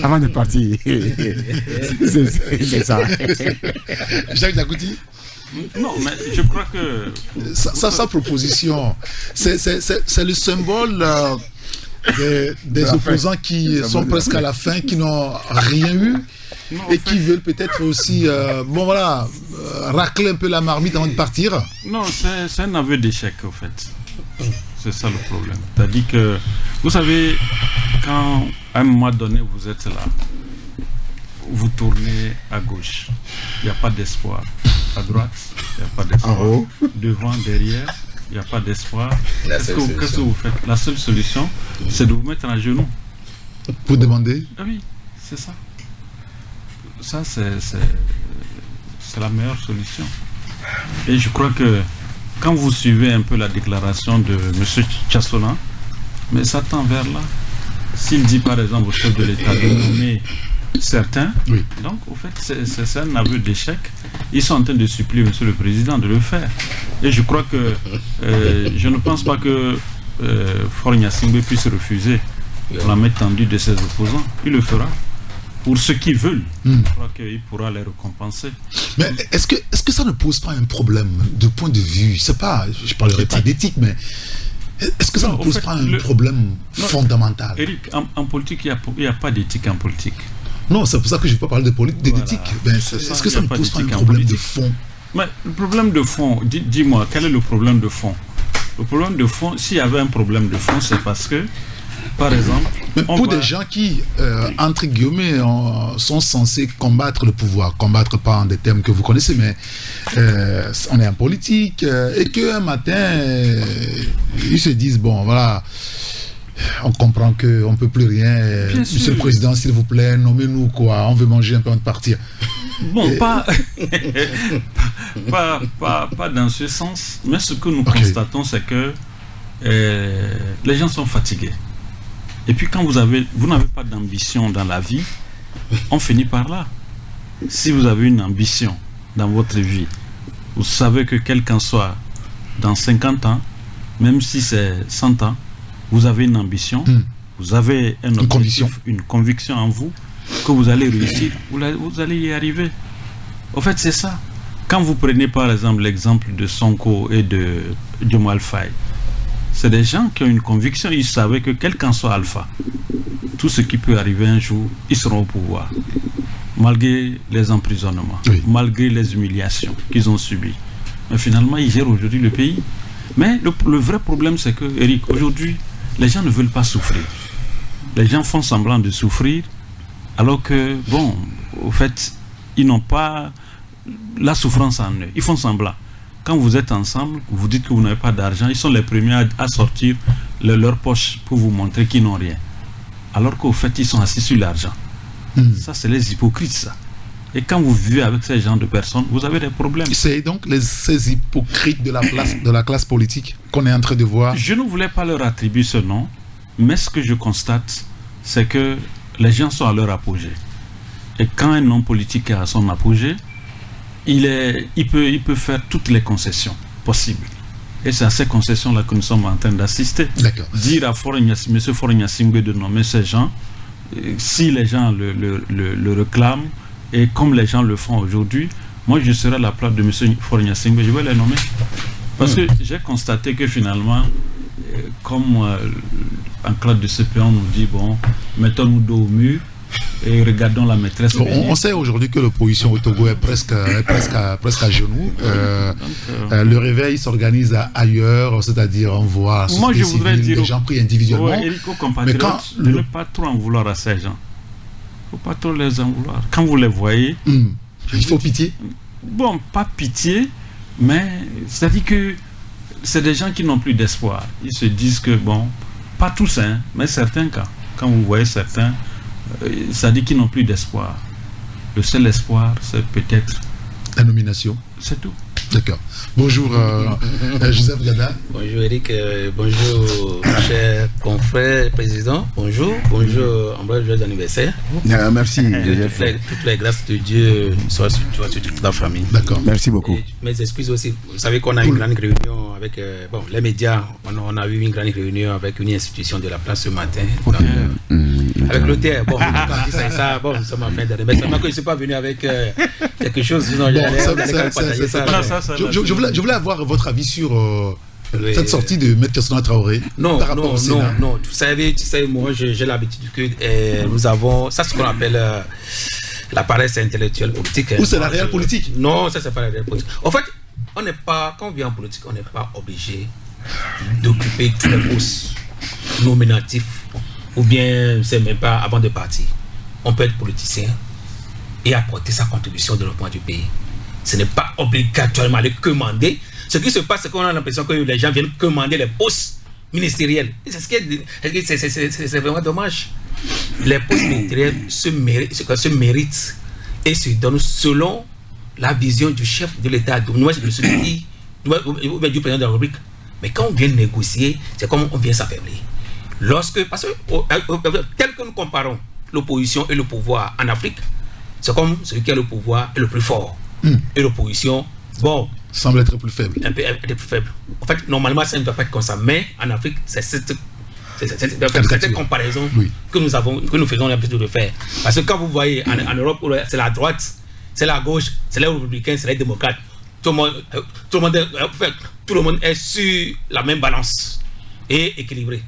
avant de partir. C'est ça. Jacques Dakouti? Non, mais je crois que... Sa proposition, c'est le symbole des opposants qui sont presque à la fin, qui n'ont rien eu, et qui veulent peut-être aussi, racler un peu la marmite avant de partir. Non, c'est un aveu d'échec, au fait. C'est ça le problème. C'est-à-dire que, vous savez, quand à un moment donné, vous êtes là, vous tournez à gauche, il n'y a pas d'espoir. À droite, il n'y a pas d'espoir. Devant, derrière, il n'y a pas d'espoir. Qu'est-ce que vous faites? La seule solution, c'est de vous mettre à genoux. Pour demander? Ah oui, c'est ça. Ça, c'est la meilleure solution. Et je crois que quand vous suivez un peu la déclaration de M. Tchassona, mais ça tend vers là. S'il dit par exemple au chef de l'État de nommer certains, oui. Donc au fait c'est un aveu d'échec. Ils sont en train de supplier M. le Président de le faire. Et je crois que je ne pense pas que Faure Gnassingbé puisse refuser la main tendue de ses opposants. Il le fera. Pour ceux qui veulent, je crois qu'il pourra les récompenser. Mais est-ce que ça ne pose pas un problème de point de vue? C'est pas, je parlerai pas d'éthique, mais est-ce que ça ne pose pas un problème fondamental? Eric, en politique, il n'y a pas d'éthique en politique. Non, c'est pour ça que je ne peux pas parler d'éthique. Voilà. Est-ce que ça ne pose pas un problème de fond? Mais le problème de fond, dis-moi, quel est le problème de fond? Le problème de fond, s'il y avait un problème de fond, c'est parce que, par exemple... Mais pour des gens qui, entre guillemets, sont censés combattre le pouvoir, combattre pas en des termes que vous connaissez, mais on est en politique, et qu'un matin, ils se disent, bon, voilà... On comprend qu'on ne peut plus rien. Monsieur le Président, s'il vous plaît, nommez-nous quoi. On veut manger un peu avant de partir. Bon, pas dans ce sens. Mais ce que nous constatons, c'est que les gens sont fatigués. Et puis quand vous n'avez pas d'ambition dans la vie, on finit par là. Si vous avez une ambition dans votre vie, vous savez que quel qu'en soit dans 50 ans, même si c'est 100 ans, vous avez une ambition, vous avez un objectif, une conviction en vous, que vous allez réussir, vous allez y arriver. En fait, c'est ça. Quand vous prenez par exemple l'exemple de Sonko et de Diomaye Faye, c'est des gens qui ont une conviction, ils savaient que quel qu'en soit Alpha, tout ce qui peut arriver un jour, ils seront au pouvoir. Malgré les emprisonnements, malgré les humiliations qu'ils ont subies. Mais finalement, ils gèrent aujourd'hui le pays. Mais le vrai problème, c'est que, Eric, aujourd'hui, les gens ne veulent pas souffrir. Les gens font semblant de souffrir, alors que, bon, au fait, ils n'ont pas la souffrance en eux. Ils font semblant. Quand vous êtes ensemble, vous dites que vous n'avez pas d'argent, ils sont les premiers à sortir leur poche pour vous montrer qu'ils n'ont rien. Alors qu'au fait, ils sont assis sur l'argent. Ça, c'est les hypocrites, ça. Et quand vous vivez avec ces genres de personnes, vous avez des problèmes. C'est donc ces hypocrites de la classe politique qu'on est en train de voir. Je ne voulais pas leur attribuer ce nom, mais ce que je constate, c'est que les gens sont à leur apogée. Et quand un homme politique est à son apogée, il peut faire toutes les concessions possibles. Et c'est à ces concessions-là que nous sommes en train d'assister. Dire à M. Faure Gnassingbé de nommer ces gens, si les gens le réclament, et comme les gens le font aujourd'hui, moi je serai à la place de M. Faure Gnassingbé, je vais les nommer. Parce que j'ai constaté que finalement, comme en classe de CP, on nous dit, bon, mettons-nous dos au mur et regardons la maîtresse. On sait aujourd'hui que l'opposition au Togo est presque à genoux. Le réveil s'organise ailleurs, c'est-à-dire on voit moi, je voudrais dire les gens pris individuellement. Eric, aux compatriotes, de ne pas trop en vouloir à ces gens. Il ne faut pas trop les en vouloir. Quand vous les voyez... il faut pitié. Bon, pas pitié, mais c'est-à-dire que c'est des gens qui n'ont plus d'espoir. Ils se disent que, bon, pas tous, hein, mais certains cas. Quand vous voyez certains, ça dit qu'ils n'ont plus d'espoir. Le seul espoir, c'est peut-être... la nomination. C'est tout. D'accord. Bonjour Joseph Gada. Bonjour Eric, bonjour cher confrère président, bonjour Ambroise, joyeux anniversaire. Merci. Toutes les grâces de Dieu soient sur toi, sur toute la famille. D'accord. Merci beaucoup. Et mes excuses aussi. Vous savez qu'on a une grande réunion avec les médias. On a eu une grande réunion avec une institution de la place ce matin. Avec le terre, bon, quand il ça, bon, nous sommes en fin d'année. Mais seulement que je ne suis pas venu avec quelque chose, sinon je voulais avoir votre avis sur cette sortie de Maître Kassona Traoré. Non, tu sais, moi, j'ai l'habitude que nous avons, ça c'est ce qu'on appelle la paresse intellectuelle politique. Ou c'est la réelle politique? Non, ça c'est pas la réelle politique. En fait, on n'est pas, quand on vient en politique, on n'est pas obligé d'occuper tous les postes nominatifs, ou bien c'est même pas avant de partir. On peut être politicien et apporter sa contribution au développement du pays. Ce n'est pas obligatoirement de commander. Ce qui se passe, c'est qu'on a l'impression que les gens viennent commander les postes ministériels. C'est vraiment dommage. Les postes ministériels se méritent et se donnent selon la vision du chef de l'État, du président de la République. Mais quand on vient négocier, c'est comme on vient s'affaiblir. Parce que, tel que nous comparons l'opposition et le pouvoir en Afrique, c'est comme celui qui a le pouvoir est le plus fort. Et l'opposition, bon, semble être plus faible. Un peu plus faible. En fait, normalement, ça ne doit pas être comme ça. Mais en Afrique, c'est cette comparaison que nous faisons l'habitude de faire. Parce que quand vous voyez en Europe, c'est la droite, c'est la gauche, c'est les républicains, c'est les démocrates. Tout le monde est sur la même balance et équilibré.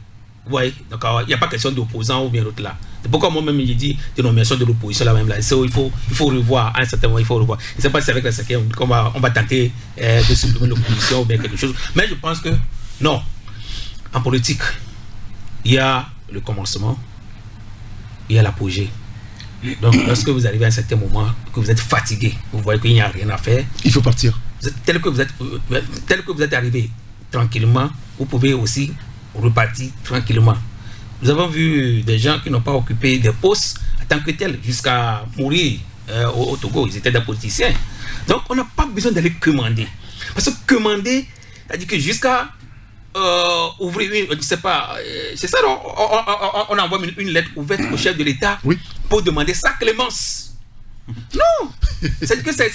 Vous voyez, donc il n'y a pas question d'opposant ou bien l'autre là. C'est pourquoi moi-même j'ai dit dénomination de l'opposition là même là. Il faut revoir à un certain moment, il faut revoir. Je ne sais pas si avec la cinquième qu'on va tenter de supprimer l'opposition ou bien quelque chose. Mais je pense que non. En politique, il y a le commencement, il y a l'apogée. Donc lorsque vous arrivez à un certain moment, que vous êtes fatigué, vous voyez qu'il n'y a rien à faire, il faut partir. Tel que vous êtes arrivé tranquillement, vous pouvez aussi repartir tranquillement. Nous avons vu des gens qui n'ont pas occupé des postes en tant que tels jusqu'à mourir au Togo. Ils étaient des politiciens. Donc on n'a pas besoin d'aller commander. Parce que commander, c'est-à-dire que jusqu'à ouvrir une, je ne sais pas, c'est ça, on envoie une lettre ouverte au chef de l'État pour demander sa clémence. Non, c'est que c'est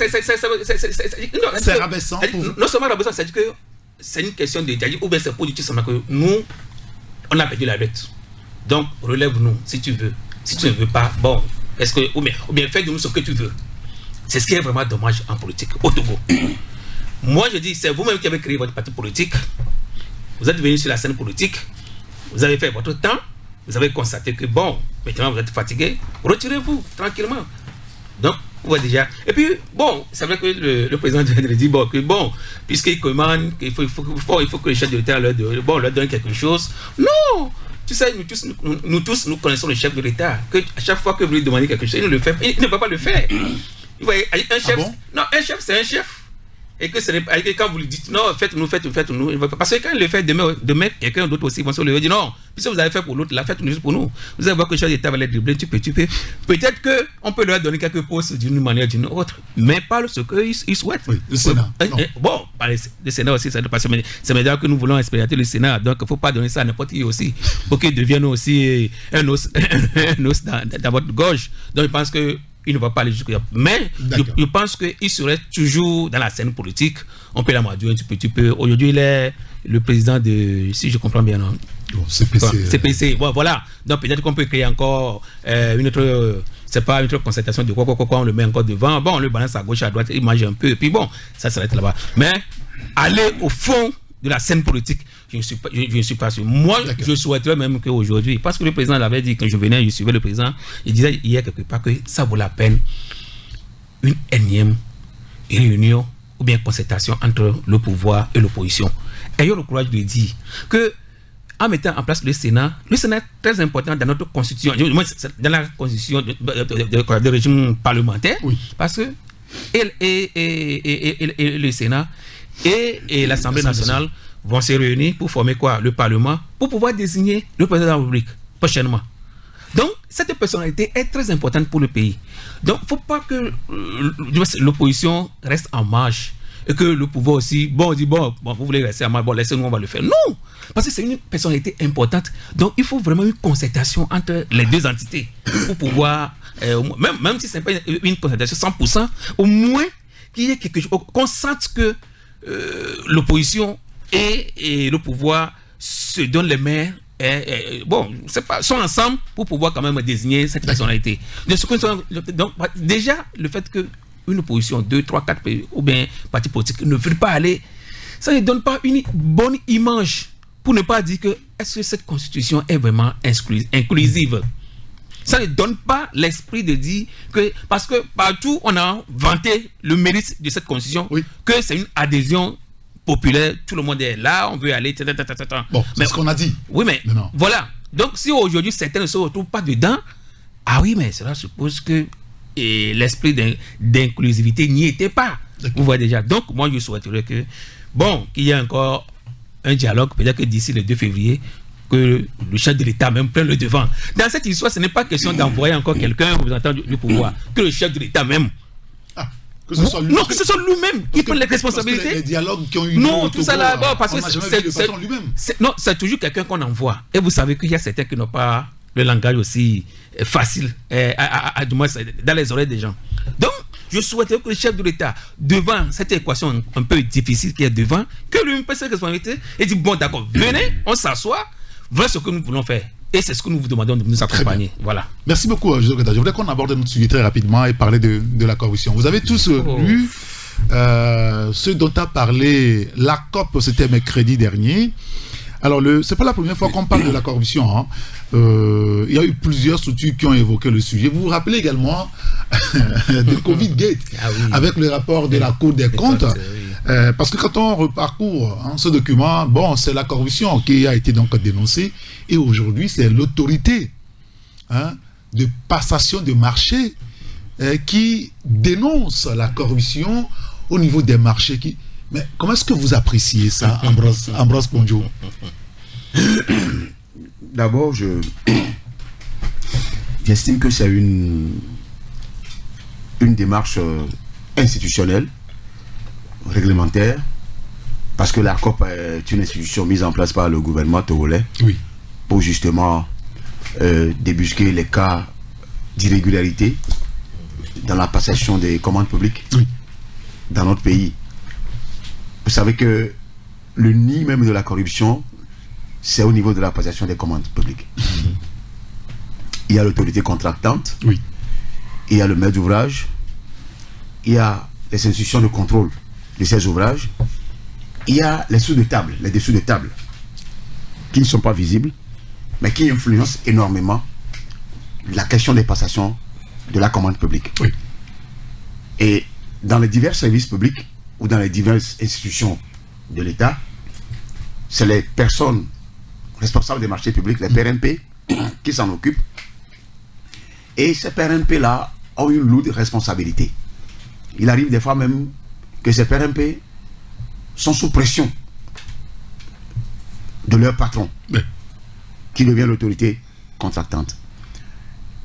rabaissant. Non seulement rabaissant, c'est que c'est une question de ou bien c'est pour dire tout simplement que nous, on a perdu la lutte. Donc relève-nous si tu veux. Si tu ne veux pas, bon, est-ce que ou bien fais de nous ce que tu veux. C'est ce qui est vraiment dommage en politique au Togo. Moi je dis, c'est vous-même qui avez créé votre parti politique. Vous êtes venu sur la scène politique, vous avez fait votre temps, vous avez constaté que bon, maintenant vous êtes fatigué, retirez-vous tranquillement. Donc, vous voyez déjà. Et puis, bon, c'est vrai que le président dit bon, que bon, puisqu'il commande, qu'il faut que le chef de l'État leur donne quelque chose. Non! Tu sais, nous tous, nous connaissons le chef de l'État. Que à chaque fois que vous lui demandez quelque chose, il ne peut pas le faire. Vous voyez, un chef, non, un chef, c'est un chef. Et que ce n'est pas, quand vous lui dites non, faites-nous, parce que quand il le fait demain quelqu'un d'autre aussi va se lever et dire non, puisque vous avez fait pour l'autre, là, faites-nous juste pour nous. Vous allez voir que le chef d'État va les dribbler, tu peux. Peut-être qu'on peut leur donner quelques postes d'une manière ou d'une autre, mais pas ce qu'ils souhaitent. Oui, le Sénat. Bon, le Sénat aussi, c'est maintenant que nous voulons expérimenter le Sénat, donc il ne faut pas donner ça à n'importe qui aussi, pour qu'il devienne aussi un os dans votre gorge. Donc je pense que il ne va pas aller jusque-là. Mais je pense qu'il serait toujours dans la scène politique. On peut l'amadouer un petit peu. Aujourd'hui, il est le président de, si je comprends bien, non? CPC. Bon, voilà. Donc peut-être qu'on peut créer encore une autre, c'est pas une autre concertation de quoi, on le met encore devant. Bon, on le balance à gauche, à droite, il mange un peu. Et puis bon, ça s'arrête là-bas. Mais aller au fond de la scène politique, je ne suis pas sûr. Moi, je souhaiterais même qu'aujourd'hui, parce que le président l'avait dit, quand je venais, je suivais le président, il disait hier quelque part que ça vaut la peine une énième réunion ou bien concertation entre le pouvoir et l'opposition. Ayons le courage de dire que en mettant en place le Sénat est très important dans notre constitution, dans la constitution de régime parlementaire, parce que le Sénat et l'Assemblée nationale vont se réunir pour former quoi? Le Parlement, pour pouvoir désigner le président de la République prochainement. Donc, cette personnalité est très importante pour le pays. Donc, il ne faut pas que l'opposition reste en marge et que le pouvoir aussi, bon, on dit, bon, vous voulez rester en marge, bon, laissez-nous, on va le faire. Non! Parce que c'est une personnalité importante. Donc, il faut vraiment une concertation entre les deux entités pour pouvoir, même si ce n'est pas une concertation 100%, au moins qu'il y ait quelque chose, qu'on sente que l'opposition et le pouvoir se donnent les mains sont ensemble pour pouvoir quand même désigner cette personnalité. Donc, déjà, le fait qu'une opposition, 2, 3, 4 ou bien partis politiques ne veulent pas aller, ça ne donne pas une bonne image pour ne pas dire que est-ce que cette constitution est vraiment inclusive. Ça ne donne pas l'esprit de dire que, parce que partout on a vanté le mérite de cette constitution, que c'est une adhésion populaire, tout le monde est là, on veut aller, Bon, c'est ce qu'on a dit. Oui, mais voilà. Donc, si aujourd'hui certains ne se retrouvent pas dedans, mais cela suppose que l'esprit d'inclusivité n'y était pas. Vous voyez déjà. Donc, moi, je souhaiterais qu'il y ait encore un dialogue, peut-être que d'ici le 2 février, que le chef de l'État même prenne le devant. Dans cette histoire, ce n'est pas question d'envoyer encore quelqu'un représentant du pouvoir, que le chef de l'État même. Que ce soit lui, que ce soit lui-même qui prenne les responsabilités. Les dialogues qui ont eu tout ça là-bas, parce que c'est toujours quelqu'un qu'on envoie. Et vous savez qu'il y a certains qui n'ont pas le langage aussi facile, du moins dans les oreilles des gens. Donc, je souhaiterais que le chef de l'État, devant cette équation un peu difficile qui est devant, que lui prenne ses responsabilités et dit d'accord, venez, on s'assoit, voilà ce que nous voulons faire. Et c'est ce que nous vous demandons de nous accompagner. Voilà. Merci beaucoup, Joseph Keta. Je voudrais qu'on aborde notre sujet très rapidement et parler de la corruption. Vous avez tous lu ce dont a parlé la COP, c'était mercredi dernier. Alors, c'est pas la première fois qu'on parle de la corruption. Il y a eu plusieurs structures qui ont évoqué le sujet. Vous vous rappelez également de Covid Gate, avec le rapport de la Cour des comptes. Parce que quand on reparcourt ce document, c'est la corruption qui a été donc dénoncée. Et aujourd'hui, c'est l'autorité de passation de marché qui dénonce la corruption au niveau des marchés. Mais comment est-ce que vous appréciez ça, Ambroise Pondio? D'abord, j'estime que c'est une démarche institutionnelle, réglementaire, parce que la COP est une institution mise en place par le gouvernement togolais pour justement débusquer les cas d'irrégularité dans la passation des commandes publiques dans notre pays. Vous savez que le nid même de la corruption, c'est au niveau de la passation des commandes publiques. Il y a l'autorité contractante, il y a le maître d'ouvrage, il y a les institutions de contrôle de ces ouvrages, il y a les dessous de table, qui ne sont pas visibles, mais qui influencent énormément la question des passations de la commande publique. Et dans les divers services publics ou dans les diverses institutions de l'État, c'est les personnes responsables des marchés publics, les PRMP, qui s'en occupent. Et ces PRMP-là ont une lourde responsabilité. Il arrive des fois même que ces PRMP sont sous pression de leur patron, qui devient l'autorité contractante.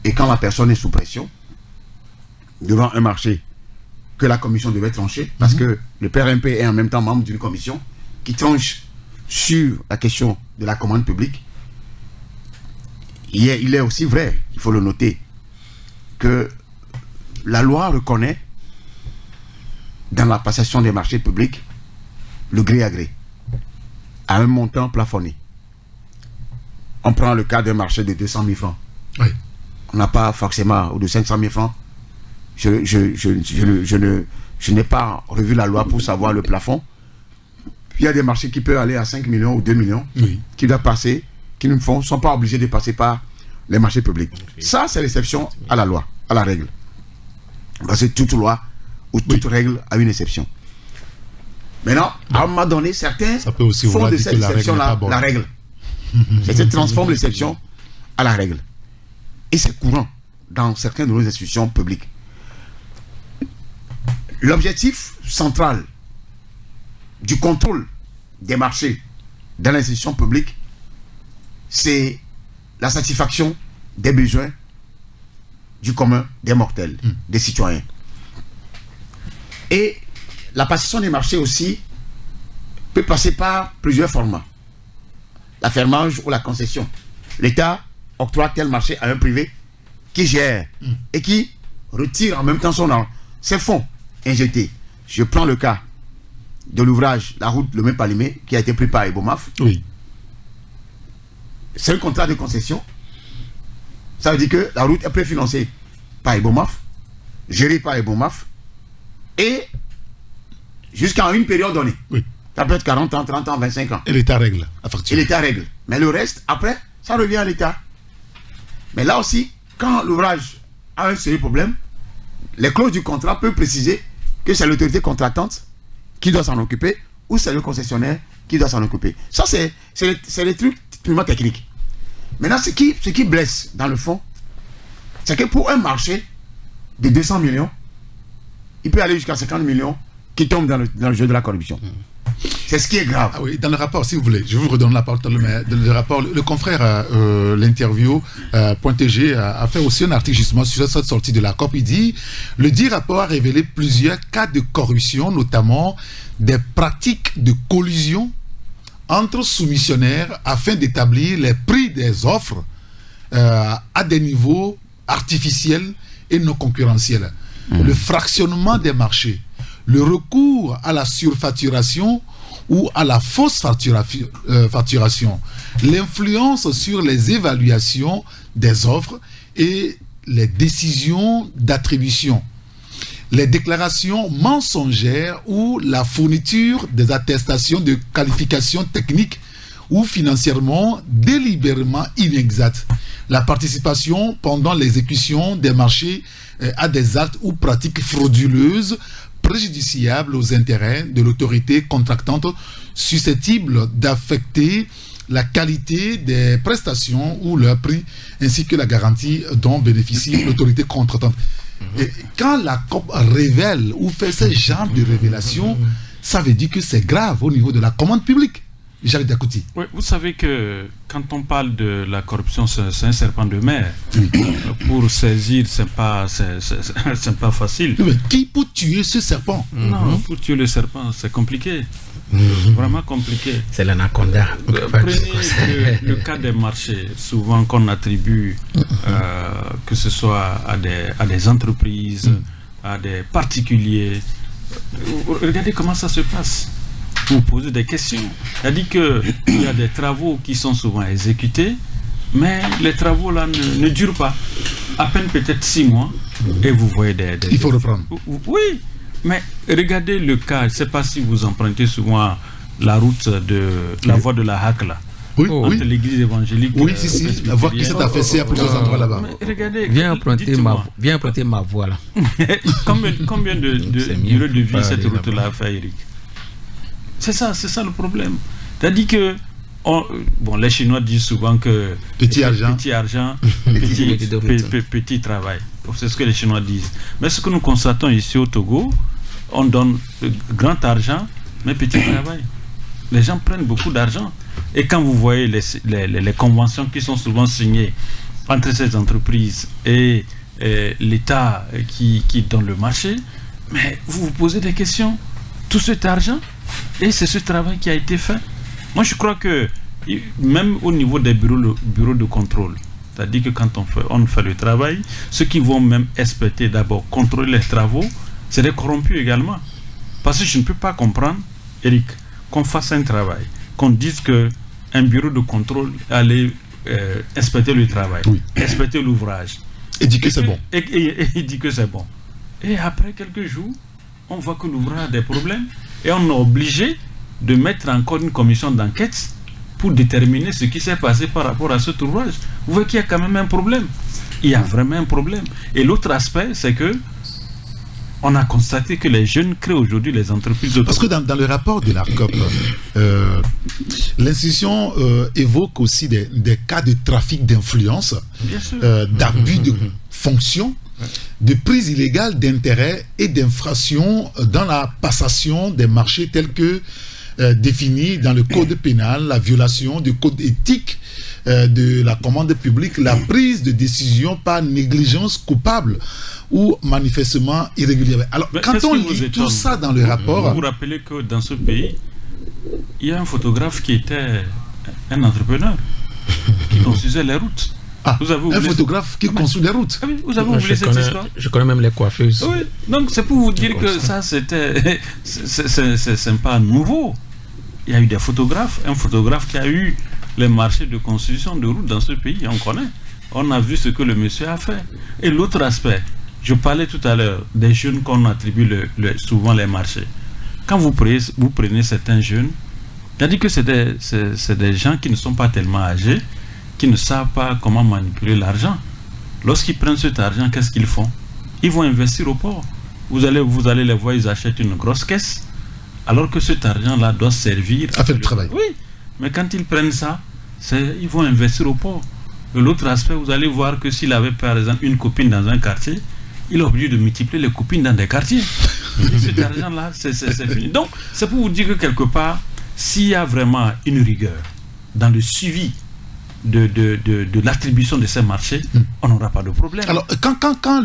Et quand la personne est sous pression, devant un marché que la commission devait trancher, parce que le PRMP est en même temps membre d'une commission qui tranche sur la question de la commande publique, il est aussi vrai, il faut le noter, que la loi reconnaît dans la passation des marchés publics le gré à gré, à un montant plafonné. On prend le cas d'un marché de 200 000 francs. On n'a pas forcément, ou de 500 000 francs. Je n'ai pas revu la loi pour savoir le plafond. Il y a des marchés qui peuvent aller à 5 millions ou 2 millions, qui doivent passer, qui ne sont pas obligés de passer par les marchés publics. Ça, c'est l'exception à la loi, à la règle. Parce que toute loi ou toute règle a une exception. Maintenant, à un moment donné, certains font de cette exception-là la règle. Certains transforment l'exception à la règle. Et c'est courant dans certaines de nos institutions publiques. L'objectif central du contrôle des marchés dans l'institution publique, c'est la satisfaction des besoins du commun des mortels, des citoyens. Et la passation des marchés aussi peut passer par plusieurs formats. L'affermage ou la concession. L'État octroie tel marché à un privé qui gère et qui retire en même temps ses fonds injectés. Je prends le cas de l'ouvrage La route Lomé-Palimé qui a été pris par Ebomaf. c'est un contrat de concession. Ça veut dire que la route est préfinancée par Ebomaf, gérée par Ebomaf, et jusqu'à une période donnée. Oui. Ça peut être 40 ans, 30 ans, 25 ans. Et l'État règle à Et facture. l'État règle. Mais le reste, après, ça revient à l'État. Mais là aussi, quand l'ouvrage a un sérieux problème, les clauses du contrat peuvent préciser que c'est l'autorité contractante qui doit s'en occuper ou c'est le concessionnaire qui doit s'en occuper. Ça, c'est les trucs purement techniques. Maintenant, ce qui blesse dans le fond, c'est que pour un marché de 200 millions, il peut aller jusqu'à 50 millions qui tombent dans le jeu de la corruption. C'est ce qui est grave. Ah oui, dans le rapport, si vous voulez, je vous redonne la parole, mais dans le rapport, le confrère, l'interview, .tg, a fait aussi un article justement sur cette sortie de la COP. Il dit, le dit rapport a révélé plusieurs cas de corruption, notamment des pratiques de collusion entre soumissionnaires afin d'établir les prix des offres à des niveaux artificiels et non concurrentiels. Le fractionnement des marchés, le recours à la surfacturation ou à la fausse facturation, l'influence sur les évaluations des offres et les décisions d'attribution, les déclarations mensongères ou la fourniture des attestations de qualification technique ou financièrement délibérément inexactes, la participation pendant l'exécution des marchés à des actes ou pratiques frauduleuses préjudiciables aux intérêts de l'autorité contractante susceptibles d'affecter la qualité des prestations ou leur prix, ainsi que la garantie dont bénéficie l'autorité contractante. Et quand la COP révèle ou fait ce genre de révélation, ça veut dire que c'est grave au niveau de la commande publique. Jacques Dakouti. Oui, vous savez que quand on parle de la corruption, c'est un serpent de mer. Pour saisir, c'est pas facile. Mais qui peut tuer ce serpent? Non, pour tuer le serpent, c'est compliqué. Vraiment compliqué. C'est l'anaconda. Prenez le cas des marchés, souvent qu'on attribue, que ce soit à des entreprises, à des particuliers. Regardez comment ça se passe. Vous posez des questions. C'est-à-dire qu'il y a des travaux qui sont souvent exécutés, mais les travaux là ne durent pas. À peine peut-être 6 mois, et vous voyez des... Il faut reprendre. Oui, mais regardez le cas, je ne sais pas si vous empruntez souvent la route de la voie de la Hack là. Oui, entre l'église évangélique. Oui, si. La voie qui s'est affaissée à plusieurs endroits là-bas. Regardez, viens emprunter ma voie là. Combien de durée de vie cette route-là a fait, Eric? C'est ça le problème. C'est-à-dire que les Chinois disent souvent que petit argent, petit travail. C'est ce que les Chinois disent. Mais ce que nous constatons ici au Togo, on donne grand argent, mais petit travail. Les gens prennent beaucoup d'argent. Et quand vous voyez les conventions qui sont souvent signées entre ces entreprises et l'État qui donne le marché, mais vous vous posez des questions. Tout cet argent, et c'est ce travail qui a été fait. Moi, je crois que même au niveau des bureaux de contrôle, c'est-à-dire que quand on fait le travail, ceux qui vont même inspecter d'abord, contrôler les travaux, c'est des corrompus également. Parce que je ne peux pas comprendre, Eric, qu'on fasse un travail, qu'on dise qu'un bureau de contrôle allait inspecter le travail, inspecter l'ouvrage. Et dit que c'est bon. Et il dit que c'est bon. Et après quelques jours, on voit que l'ouvrage a des problèmes et on est obligé de mettre encore une commission d'enquête pour déterminer ce qui s'est passé par rapport à cet ouvrage. Vous voyez qu'il y a quand même un problème. Il y a vraiment un problème. Et l'autre aspect, c'est que on a constaté que les jeunes créent aujourd'hui les entreprises. Parce que dans le rapport de la COP, l'institution évoque aussi des cas de trafic d'influence, d'abus de fonction, de prise illégale d'intérêts et d'infraction dans la passation des marchés tels que définis dans le code pénal, la violation du code éthique de la commande publique, la prise de décision par négligence coupable ou manifestement irrégulière. Alors, quand on lit tout ça dans le rapport... Vous vous rappelez que dans ce pays, il y a un photographe qui était un entrepreneur qui construisait les routes. Vous avez un photographe qui construit des routes. Ah oui, vous avez oublié cette histoire. Je connais même les coiffeuses. Oui, donc c'est pour vous dire que ça, c'était... C'est pas nouveau. Il y a eu des photographes, un photographe qui a eu les marchés de construction de routes dans ce pays, on connaît. On a vu ce que le monsieur a fait. Et l'autre aspect, je parlais tout à l'heure des jeunes qu'on attribue souvent les marchés. Quand vous prenez certains jeunes, c'est-à-dire que c'est des gens qui ne sont pas tellement âgés, qui ne savent pas comment manipuler l'argent. Lorsqu'ils prennent cet argent, qu'est-ce qu'ils font? Ils vont investir au port. Vous allez les voir, ils achètent une grosse caisse, alors que cet argent-là doit servir à faire le travail. Oui, mais quand ils prennent ça, ils vont investir au port. De l'autre aspect, vous allez voir que s'il avait par exemple une copine dans un quartier, il est obligé de multiplier les copines dans des quartiers. Et cet argent-là, c'est fini. Donc, c'est pour vous dire que quelque part, s'il y a vraiment une rigueur dans le suivi de l'attribution de ces marchés, on n'aura pas de problème. Alors, quand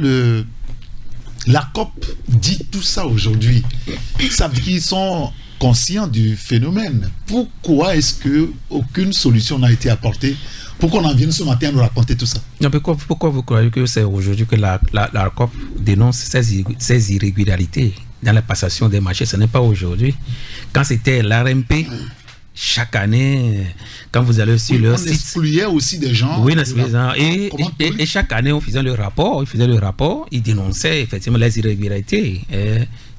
la COP dit tout ça aujourd'hui, ça veut dire qu'ils sont conscients du phénomène. Pourquoi est-ce qu'aucune solution n'a été apportée pour qu'on en vienne ce matin à nous raconter tout ça? Non, pourquoi vous croyez que c'est aujourd'hui que la COP dénonce ces irrégularités dans la passation des marchés? Ce n'est pas aujourd'hui. Quand c'était l'ARMP, chaque année, quand vous allez sur leur site... On excluait aussi des gens. Oui, et chaque année, on faisait le rapport, ils dénonçaient effectivement les irrégularités.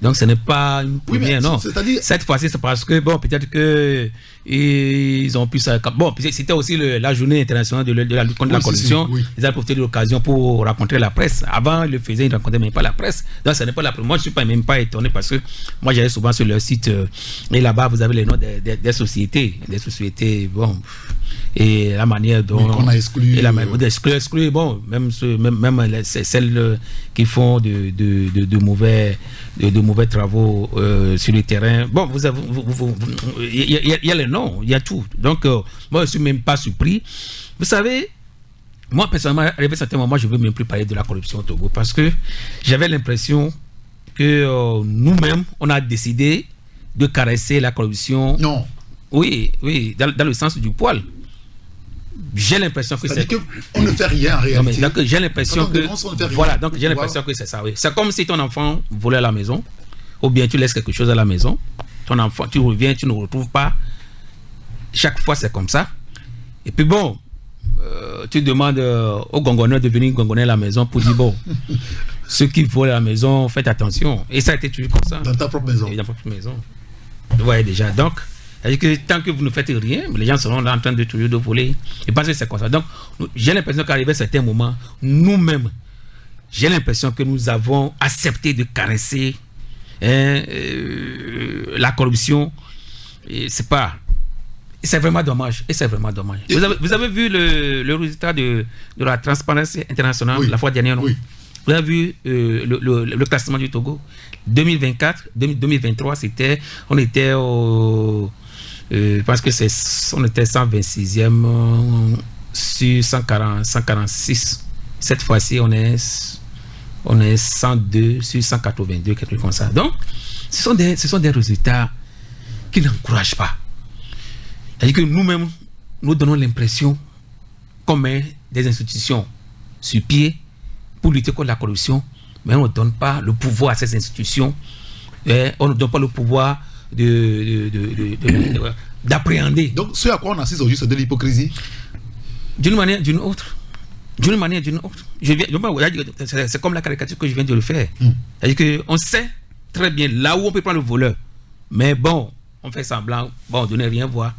Donc, ce n'est pas une première, non. Cette fois-ci, c'est parce que, bon, peut-être que ils ont pu ça. Bon, c'était aussi la journée internationale de la lutte contre la corruption. Oui. Ils ont profité de l'occasion pour rencontrer la presse. Avant, ils le faisaient, ils ne rencontraient même pas la presse. Donc, ce n'est pas la première. Moi, je ne suis même pas étonné parce que moi, j'allais souvent sur leur site et là-bas, vous avez les noms des sociétés. Des sociétés, bon. Et la manière dont on a exclu, exclu, bon, même celles qui font de mauvais travaux sur le terrain. Bon, il y a les noms, il y a tout. Donc moi je suis même pas surpris. Vous savez, moi personnellement, arrivé à un certain moment, je veux même plus parler de la corruption au Togo parce que j'avais l'impression que nous-mêmes on a décidé de caresser la corruption. Non. Oui, dans le sens du poil. J'ai l'impression que c'est... on ne fait rien en réalité. Donc j'ai l'impression que... Voilà, donc j'ai l'impression que c'est ça, oui. C'est comme si ton enfant volait à la maison, ou bien tu laisses quelque chose à la maison, ton enfant, tu reviens, tu ne retrouves pas. Chaque fois, c'est comme ça. Et puis bon, tu demandes aux gongonneurs de venir gongonner à la maison pour dire, bon, ceux qui volent à la maison, faites attention. Et ça a été toujours comme ça. Dans ta propre maison. Et dans ta propre maison. Vous voyez déjà, donc... C'est-à-dire que tant que vous ne faites rien, les gens seront là en train de voler. Je pense que c'est comme ça. Donc, j'ai l'impression qu'arrivé à certains moments, nous-mêmes, j'ai l'impression que nous avons accepté de caresser la corruption. Et c'est vraiment dommage. Et c'est vraiment dommage. Vous avez vu le résultat de la Transparency International la fois dernière, non? Oui. Vous avez vu le classement du Togo 2023, on était au... parce que on était 126e sur 146. Cette fois-ci, on est 102 sur 182, quelque chose comme ça. Donc, ce sont des résultats qui n'encouragent pas. C'est-à-dire que nous-mêmes, nous donnons l'impression qu'on met des institutions sur pied pour lutter contre la corruption, mais on ne donne pas le pouvoir à ces institutions. On ne donne pas le pouvoir d'appréhender. Donc, ce à quoi on assiste aujourd'hui, c'est de l'hypocrisie? D'une manière, d'une autre. D'une manière, d'une autre. C'est comme la caricature que je viens de le faire. C'est-à-dire qu'on sait très bien là où on peut prendre le voleur. Mais bon, on fait semblant, bon, de ne rien voir.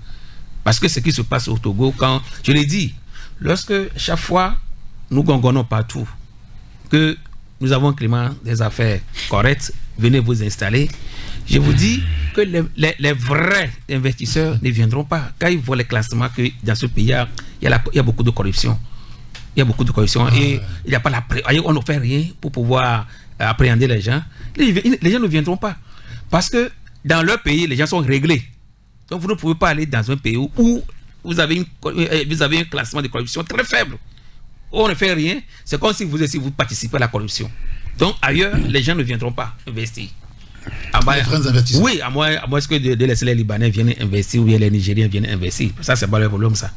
Parce que ce qui se passe au Togo, quand, je l'ai dit, lorsque chaque fois nous gongonnons partout, que nous avons un climat des affaires correctes, venez vous installer. Je vous dis que les vrais investisseurs ne viendront pas. Quand ils voient les classements que dans ce pays, il y a beaucoup de corruption. Il y a beaucoup de corruption. Et il n'y a pas on ne fait rien pour pouvoir appréhender les gens. Les gens ne viendront pas. Parce que dans leur pays, les gens sont réglés. Donc vous ne pouvez pas aller dans un pays où vous avez un classement de corruption très faible. On ne fait rien, c'est comme si vous participez à la corruption. Donc ailleurs, les gens ne viendront pas investir. Les vrais investisseurs. Oui, à moins que de laisser les Libanais viennent investir ou bien les Nigériens viennent investir. Ça, c'est pas le problème, ça.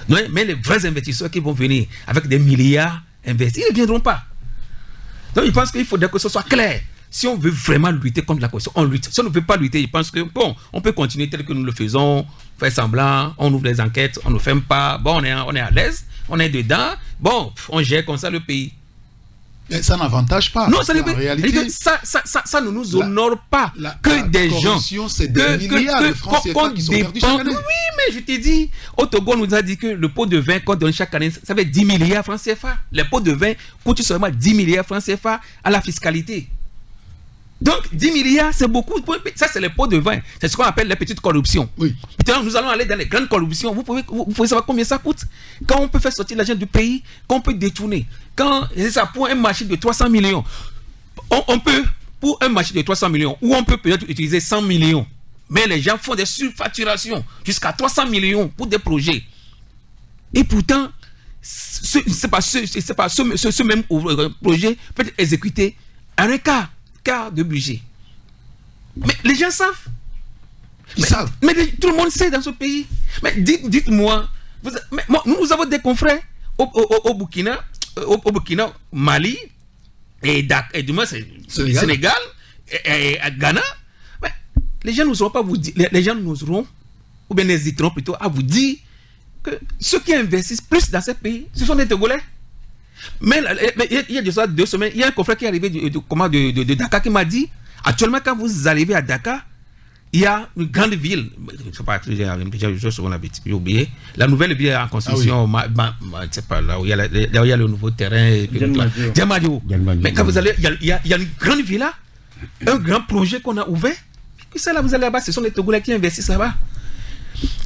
Non, mais les vrais investisseurs qui vont venir avec des milliards investir, ils ne viendront pas. Donc je pense qu'il faudrait que ce soit clair. Si on veut vraiment lutter contre la corruption, on lutte. Si on ne veut pas lutter, je pense que, bon, on peut continuer tel que nous le faisons, fait semblant, on ouvre les enquêtes, on ne ferme pas, bon, on est à l'aise, on est dedans, bon, on gère comme ça le pays. Mais ça n'avantage pas. Non, ça en réalité, ça ne nous honore pas que des gens. C'est des milliards de francs CFA qui sont perdus chaque année. Oui, mais je t'ai dit, au Togo, on nous a dit que le pot de vin qu'on donne chaque année, ça fait 10 milliards francs CFA. Les pots de vin coûtent seulement 10 milliards francs CFA à la fiscalité. Donc, 10 milliards, c'est beaucoup. Ça, c'est les pots de vin. C'est ce qu'on appelle les petites corruptions. Oui. Maintenant, nous allons aller dans les grandes corruptions. Vous pouvez savoir combien ça coûte. Quand on peut faire sortir l'argent du pays, quand on peut détourner. Quand ça pour un marché de 300 millions, on peut, pour un marché de 300 millions, ou on peut peut-être utiliser 100 millions. Mais les gens font des surfacturations jusqu'à 300 millions pour des projets. Et pourtant, c'est pas ce même projet peut être exécuté à un quart de budget. Mais les gens savent. Ils savent. Mais tout le monde sait dans ce pays. Mais dites-moi, nous avons des confrères au Burkina, Mali, et du moins Sénégal, et à Ghana. Mais les gens n'oseront pas vous dire, les gens n'oseront, ou bien n'hésiteront plutôt à vous dire que ceux qui investissent plus dans ces pays, ce sont des Togolais. Mais il y a déjà 2 semaines, il y a un confrère qui est arrivé de Dakar qui m'a dit, actuellement quand vous arrivez à Dakar, il y a une grande ville, je ne sais pas, j'ai oublié, la nouvelle ville en construction, c'est pas là où il y a le nouveau terrain, Diamadio. Mais quand vous allez, il y a une grande villa, un grand projet qu'on a ouvert, que ça là, vous allez là-bas, ce sont les Togolais qui investissent là-bas.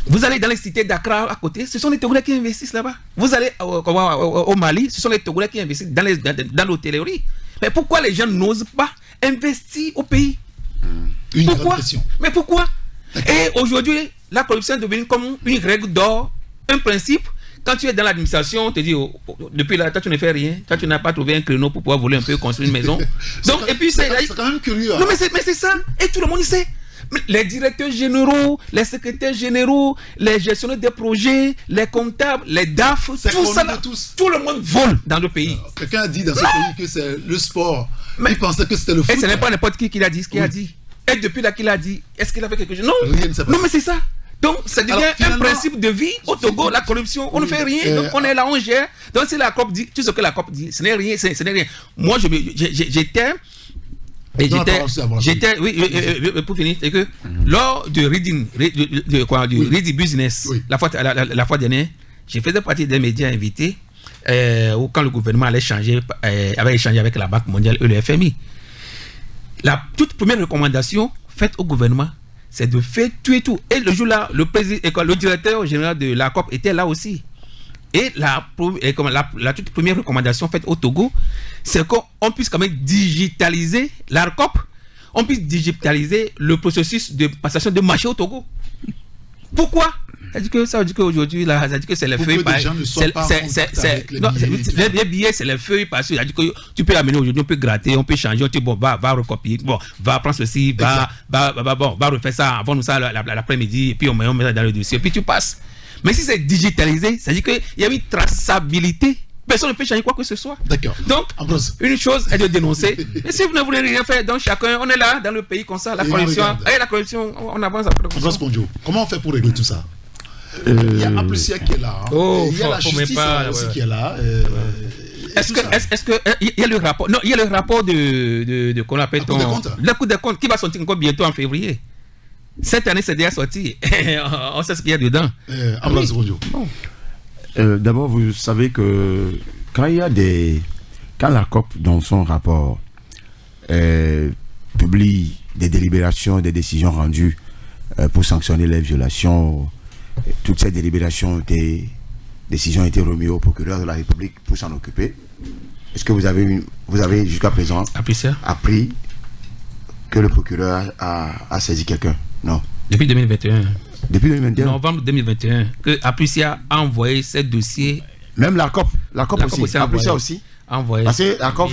Vous allez dans les cités d'Accra à côté, ce sont les Togolais qui investissent là-bas. Vous allez au Mali, ce sont les Togolais qui investissent dans l'hôtellerie. Mais pourquoi les gens n'osent pas investir au pays? Pourquoi? Mais pourquoi? Et aujourd'hui, la corruption est devenue comme une règle d'or, un principe. Quand tu es dans l'administration, on te dit, depuis là, toi tu ne fais rien, toi tu n'as pas trouvé un créneau pour pouvoir voler un peu, construire une maison. Donc, et puis c'est quand même curieux. Non, mais c'est ça, et tout le monde sait. Les directeurs généraux, les secrétaires généraux, les gestionnaires des projets, les comptables, les DAF, tout ça, tout le monde vole dans le pays. Quelqu'un a dit dans ce pays que c'est le sport. Mais il pensait que c'était le foot. Et ce n'est pas n'importe qui l'a dit, ce qu'il a dit. Et depuis là qu'il a dit, est-ce qu'il a fait quelque chose? Non, mais c'est ça. Donc, ça devient un principe de vie au Togo, la corruption. On ne fait rien, donc on est là, on gère. Donc, si la COP dit, tout ce que la COP dit, ce n'est rien, ce n'est rien. Moi, j'étais, pour finir, c'est que lors de Reading Business, la fois dernière, j'ai fait partie des médias invités où quand le gouvernement avait échangé avec la Banque mondiale et le FMI. La toute première recommandation faite au gouvernement, c'est de faire tuer tout. Et le jour-là, le directeur général de la COP était là aussi. Et la toute première recommandation faite au Togo, c'est qu'on puisse quand même digitaliser l'ARCOP, on puisse digitaliser le processus de passation de marché au Togo. Pourquoi? Ça veut dire qu'aujourd'hui, ça veut dire que c'est les feuilles. Les billets, c'est les feuilles parce que tu peux amener aujourd'hui, on peut gratter, on peut changer, on dit bon, va recopier, bon, va prendre ceci, va refaire ça, avant nous ça l'après-midi, et puis on met ça dans le dossier, et puis tu passes. Mais si c'est digitalisé, ça veut dire qu'il y a une traçabilité. Personne ne peut changer quoi que ce soit. D'accord. Donc, une chose est de dénoncer. Et si vous ne voulez rien faire, donc chacun, on est là dans le pays comme ça, la corruption, on avance après. Comment on fait pour régler tout ça? Il y a Aplusia qui est là. Il y a la justice aussi qui est là. Est-ce que il y a le rapport? Non, il y a le rapport de qu'on appelle la Cour des comptes qui va sortir encore bientôt en février. Cette année, c'est déjà sorti. On sait ce qu'il y a dedans. D'abord, vous savez que quand la COP, dans son rapport, publie des délibérations, des décisions rendues pour sanctionner les violations, toutes ces décisions ont été remises au procureur de la République pour s'en occuper. Est-ce que vous avez jusqu'à présent appris que le procureur a saisi quelqu'un? Non. Depuis 2021. Depuis 2021. Novembre 2021, que Aplusia a envoyé ces dossiers. Même la COP aussi. Aplusia aussi. Envoyé. Parce que la COP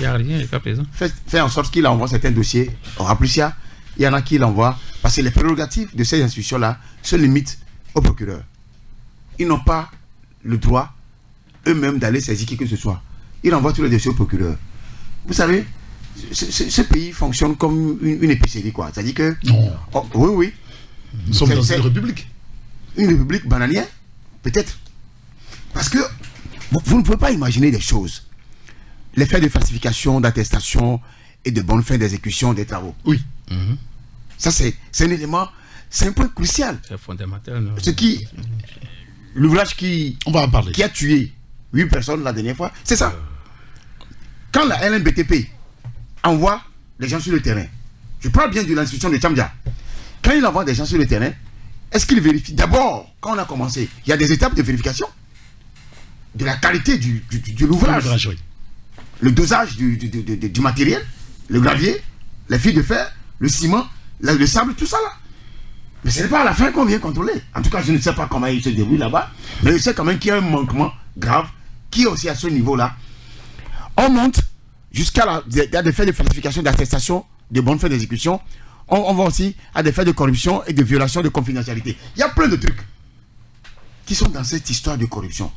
fait en sorte qu'il envoie certains dossiers. Or, Aplusia, il y en a qui l'envoient. Parce que les prérogatives de ces institutions-là se limitent au procureur. Ils n'ont pas le droit eux-mêmes d'aller saisir qui que ce soit. Ils envoient tous les dossiers au procureur. Vous savez, ce pays fonctionne comme une épicerie, quoi. C'est-à-dire que... Non. Oui. Nous sommes dans une république. une république bananière? Peut-être. Parce que vous ne pouvez pas imaginer des choses. Les faits de falsification, d'attestation et de bonne fin d'exécution des travaux. Oui. Ça, c'est un élément, c'est un point crucial. C'est fondamental. Non? L'ouvrage qui a tué 8 personnes la dernière fois, c'est ça. Quand la LNBTP envoie les gens sur le terrain, je parle bien de l'institution de Tchamdia, quand il envoie des gens sur le terrain, est-ce qu'il vérifie? D'abord, quand on a commencé, il y a des étapes de vérification de la qualité de l'ouvrage. Oui. Le dosage du matériel, le gravier, les fils de fer, le ciment, le sable, tout ça là. Mais ce n'est pas à la fin qu'on vient contrôler. En tout cas, je ne sais pas comment il se déroule là-bas, mais je sais quand même qu'il y a un manquement grave qui est aussi à ce niveau-là. On monte jusqu'à des faits de falsification, d'attestation, de bonne fin d'exécution. On va aussi à des faits de corruption et de violation de confidentialité. Il y a plein de trucs qui sont dans cette histoire de corruption.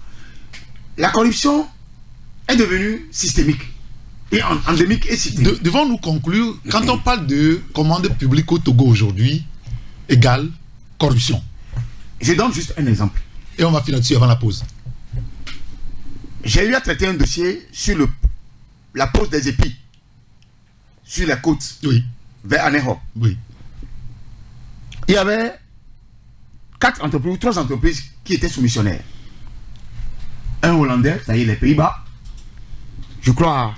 La corruption est devenue systémique et endémique et systémique. Devons-nous conclure, quand on parle de commande publique au Togo aujourd'hui, égale corruption. Je donne juste un exemple. Et on va finir dessus avant la pause. J'ai eu à traiter un dossier sur la pose des épis sur la côte vers Aneho. Oui. Il y avait 3 entreprises qui étaient soumissionnaires. Un Hollandais, c'est-à-dire les Pays-Bas, je crois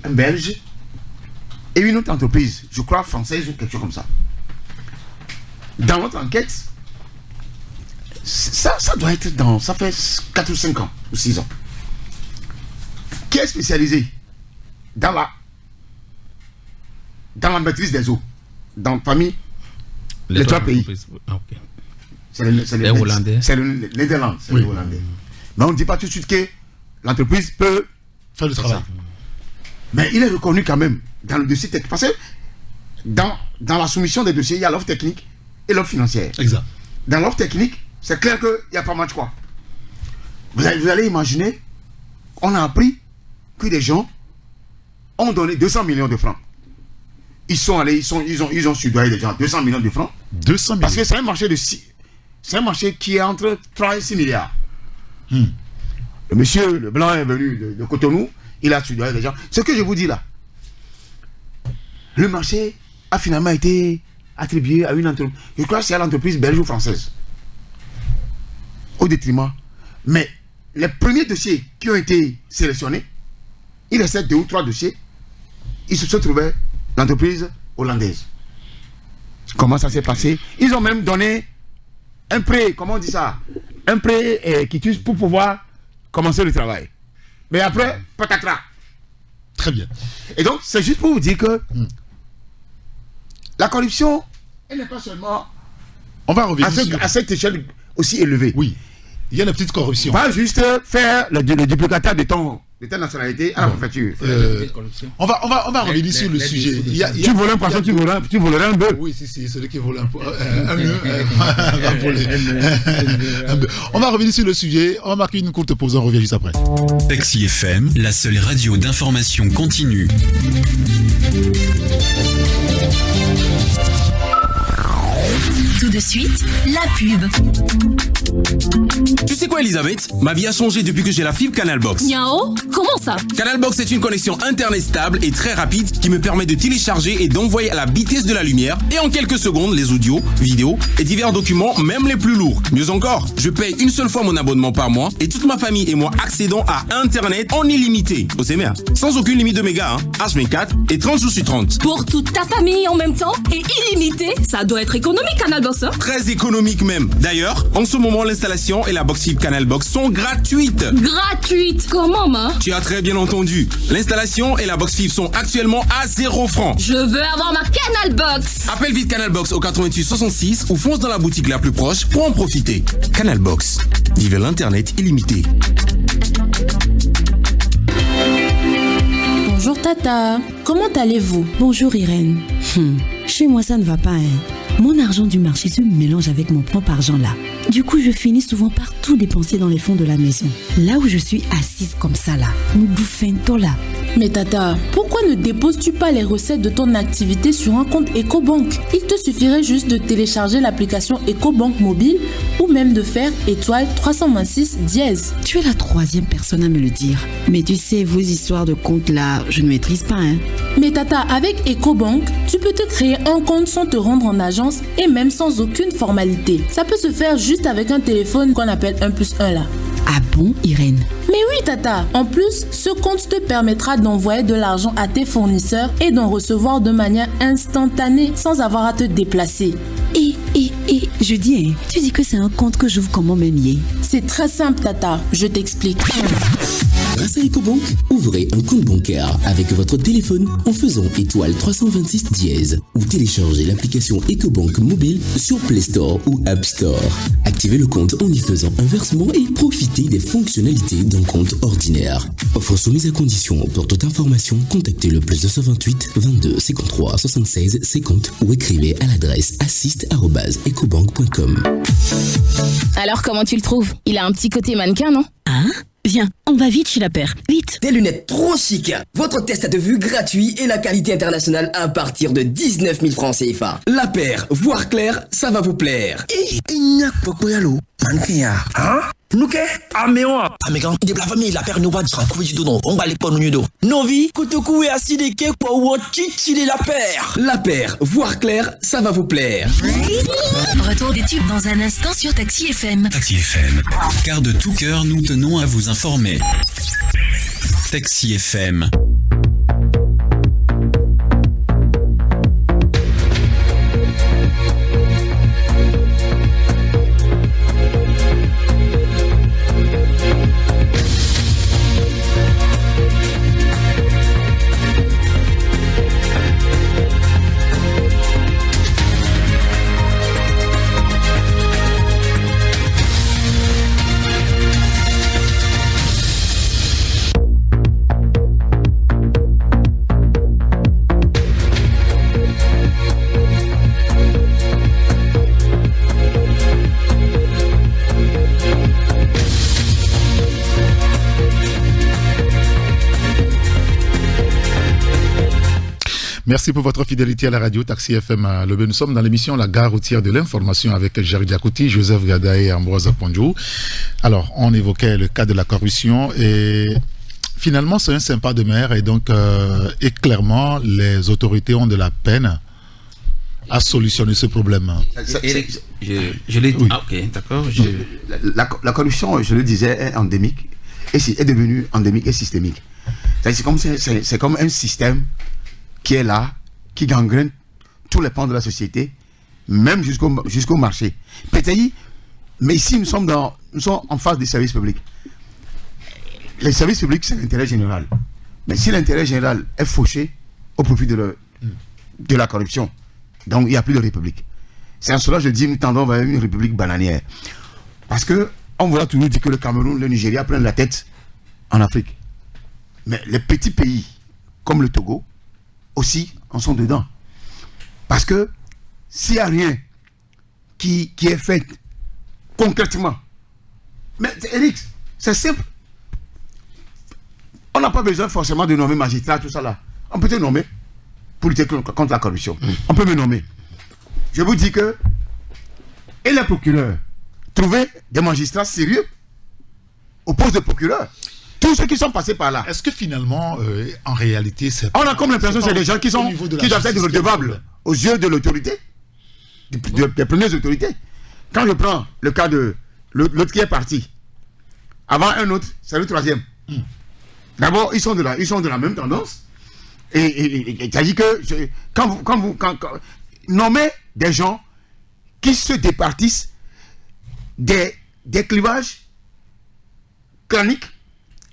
un Belge, et une autre entreprise, je crois française ou quelque chose comme ça. Dans notre enquête, ça doit être ça fait 4 ou 5 ans ou 6 ans. Qui est spécialisé dans la maîtrise des eaux, parmi les 3 pays. Okay. C'est les Hollandais. C'est le Netherlands, c'est les Hollandais. Mais on ne dit pas tout de suite que l'entreprise peut faire le travail. Mais il est reconnu quand même dans le dossier technique. Parce que dans la soumission des dossiers, il y a l'offre technique et l'offre financière. Exact. Dans l'offre technique, c'est clair qu'il n'y a pas match quoi. Vous allez imaginer, on a appris que des gens ont donné 200 millions de francs. Ils sont allés, ils ont sudoyé des gens 200 millions de francs. 200 millions. Parce que c'est un marché qui est entre 3 et 6 milliards. Le monsieur, le blanc est venu de Cotonou, il a sudoyé des gens. Ce que je vous dis là, le marché a finalement été attribué à une entreprise, je crois que c'est à l'entreprise belge ou française, au détriment. Mais les premiers dossiers qui ont été sélectionnés, il restait 2 ou 3 dossiers, il se trouvait l'entreprise hollandaise. Comment ça s'est passé? Ils ont même donné un prêt, comment on dit ça? Un prêt quitus pour pouvoir commencer le travail. Mais après, patatras. Très bien. Et donc, c'est juste pour vous dire que la corruption, elle n'est pas seulement on va revenir à cette échelle aussi élevée. Oui. Il y a une petite corruption. Pas juste faire le duplicata de ta nationalité à la préfecture. On va revenir sur le sujet. Tu voles un poisson, tu volerais un bœuf. Oui, c'est celui qui vole un bœuf. On va revenir sur le sujet. On va marquer une courte pause. On revient juste après. Taxi FM, la seule radio d'information continue. Tout de suite, la pub. Tu sais quoi, Elisabeth? Ma vie a changé depuis que j'ai la fibre Canalbox. Niao, comment ça? Canalbox est une connexion internet stable et très rapide qui me permet de télécharger et d'envoyer à la vitesse de la lumière et en quelques secondes les audios, vidéos et divers documents, même les plus lourds. Mieux encore, je paye une seule fois mon abonnement par mois et toute ma famille et moi accédons à Internet en illimité. Au CMR, sans aucune limite de mégas, H24 et 30 jours sur 30. Pour toute ta famille en même temps et illimité, ça doit être économique, Canalbox, hein? Très économique même. D'ailleurs, en ce moment, l'installation et la box fibre Canalbox sont gratuites. Gratuites? Comment, ma? Tu as très bien entendu. L'installation et la box fibre sont actuellement à 0 francs. Je veux avoir ma Canalbox. Appelle vite Canalbox au 88 66 ou fonce dans la boutique la plus proche pour en profiter. Canalbox. Vivez l'internet illimité. Bonjour Tata, comment allez-vous? Bonjour Irène. Chez moi ça ne va pas, Mon argent du marché se mélange avec mon propre argent là. Du coup, je finis souvent par tout dépenser dans les fonds de la maison. Là où je suis assise comme ça là, nous bouffons là. Mais Tata, pourquoi ne déposes-tu pas les recettes de ton activité sur un compte EcoBank? Il te suffirait juste de télécharger l'application EcoBank mobile ou même de faire étoile 326 dièse. Tu es la 3e personne à me le dire. Mais tu sais, vos histoires de compte là, je ne maîtrise pas, hein. Mais Tata, avec EcoBank, tu peux te créer un compte sans te rendre en agence et même sans aucune formalité. Ça peut se faire juste avec un téléphone qu'on appelle 1+1 là. Ah bon, Irène? Mais oui, Tata. En plus, ce compte te permettra d'envoyer de l'argent à tes fournisseurs et d'en recevoir de manière instantanée sans avoir à te déplacer. Je dis, tu dis que c'est un compte que j'ouvre comment même hier? C'est très simple, Tata. Je t'explique. Grâce à EcoBank, ouvrez un compte bancaire avec votre téléphone en faisant étoile 326 dièse ou téléchargez l'application EcoBank mobile sur Play Store ou App Store. Activez le compte en y faisant un versement et profitez des fonctionnalités d'un compte ordinaire. Offre soumise à condition. Pour toute information, contactez le +228 22 53 76 50 ou écrivez à l'adresse assist@ecobank.com. Alors comment tu le trouves? Il a un petit côté mannequin, non? Hein? Viens, on va vite chez La Paire, vite. Des lunettes trop chic. Votre test de vue gratuit et la qualité internationale à partir de 19 000 francs CFA. La Paire, voir clair, ça va vous plaire. Nuke amewa amegan de la famille la paire nous va dire couver du don on va les pas nous novi kutoku et assis ke kwa wochichi de la paire. La Paire, voir clair, ça va vous plaire. Retour des tubes dans un instant sur Taxi FM. Taxi FM, car de tout cœur nous tenons à vous informer. Taxi FM. Merci pour votre fidélité à la radio Taxi FM à Lobé. Nous sommes dans l'émission La Gare routière de l'information avec Jerry Diakouti, Joseph Gada et Ambroise Ponjou. Alors, on évoquait le cas de la corruption et finalement, c'est un sympa de maire et donc, et clairement, les autorités ont de la peine à solutionner ce problème. Je l'ai dit. Oui. Ah, ok, d'accord. La corruption, je le disais, est endémique, est devenue endémique et systémique. C'est comme un système qui est là, qui gangrène tous les pans de la société, même jusqu'au marché. Peut-être, mais ici, nous sommes en face des services publics. Les services publics, c'est l'intérêt général. Mais si l'intérêt général est fauché au profit de la corruption, donc il n'y a plus de république. C'est en cela que je dis, nous tendons vers une république bananière. Parce qu'on voit toujours dire que le Cameroun, le Nigeria prennent la tête en Afrique. Mais les petits pays, comme le Togo, aussi en sont dedans. Parce que s'il n'y a rien qui est fait concrètement, mais Eric, c'est simple. On n'a pas besoin forcément de nommer magistrat, tout ça là. On peut te nommer pour lutter contre la corruption. On peut me nommer. Je vous dis que, et les procureurs, trouver des magistrats sérieux au poste de procureur. Tous ceux qui sont passés par là. Est-ce que finalement, en réalité, c'est... On a comme l'impression que c'est des gens qui doivent être redevables aux yeux de l'autorité, des premières autorités. Quand je prends le cas de l'autre qui est parti, avant un autre, c'est le troisième. D'abord, ils sont de la même tendance. Et c'est-à-dire que quand nommez des gens qui se départissent des clivages claniques,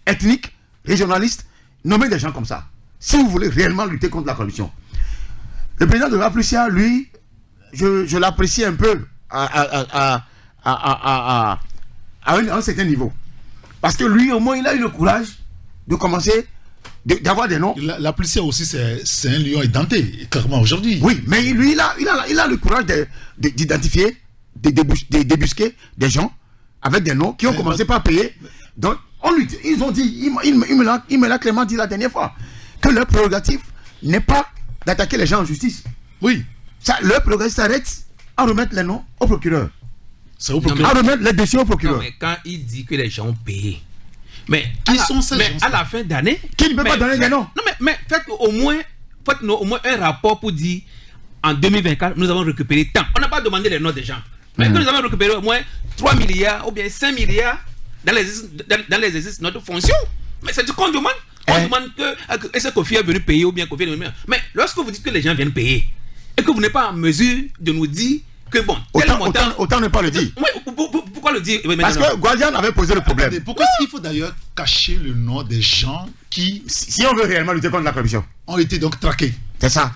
ethniques, régionalistes, nommez des gens comme ça. Si vous voulez réellement lutter contre la corruption. Le président de la Plucia, lui, je l'apprécie un peu à un certain niveau. Parce que lui, au moins, il a eu le courage de commencer, d'avoir des noms. La Plucia aussi, c'est un lion édenté, clairement aujourd'hui. Oui, mais lui, il a le courage d'identifier, de débusquer des gens avec des noms qui ont commencé par payer. Donc, ils ont dit, il me l'a clairement dit la dernière fois. que leur prérogative n'est pas d'attaquer les gens en justice. Oui. Leur prérogative s'arrête à remettre les noms au procureur. C'est au procureur. À remettre les dossiers au procureur. Non, mais quand il dit que les gens ont payé, mais qui sont ces gens? À la fin d'année, qui ne peut pas donner des noms? Non, mais faites au moins un rapport pour dire en 2024, nous avons récupéré tant. On n'a pas demandé les noms des gens. Mais que nous avons récupéré au moins 3 milliards ou bien 5 milliards dans les exercices de notre fonction. Mais c'est ce qu'on demande. On demande que est-ce que Kofi est venu payer ou bien Kofi est venu payer. Mais lorsque vous dites que les gens viennent payer et que vous n'êtes pas en mesure de nous dire que bon, autant ne pas le dire. Oui, pourquoi le dire? Parce que Guardian avait posé le problème. Pourquoi est-ce qu'il faut d'ailleurs cacher le nom des gens qui, si on veut réellement lutter contre la corruption, ont été donc traqués? C'est ça.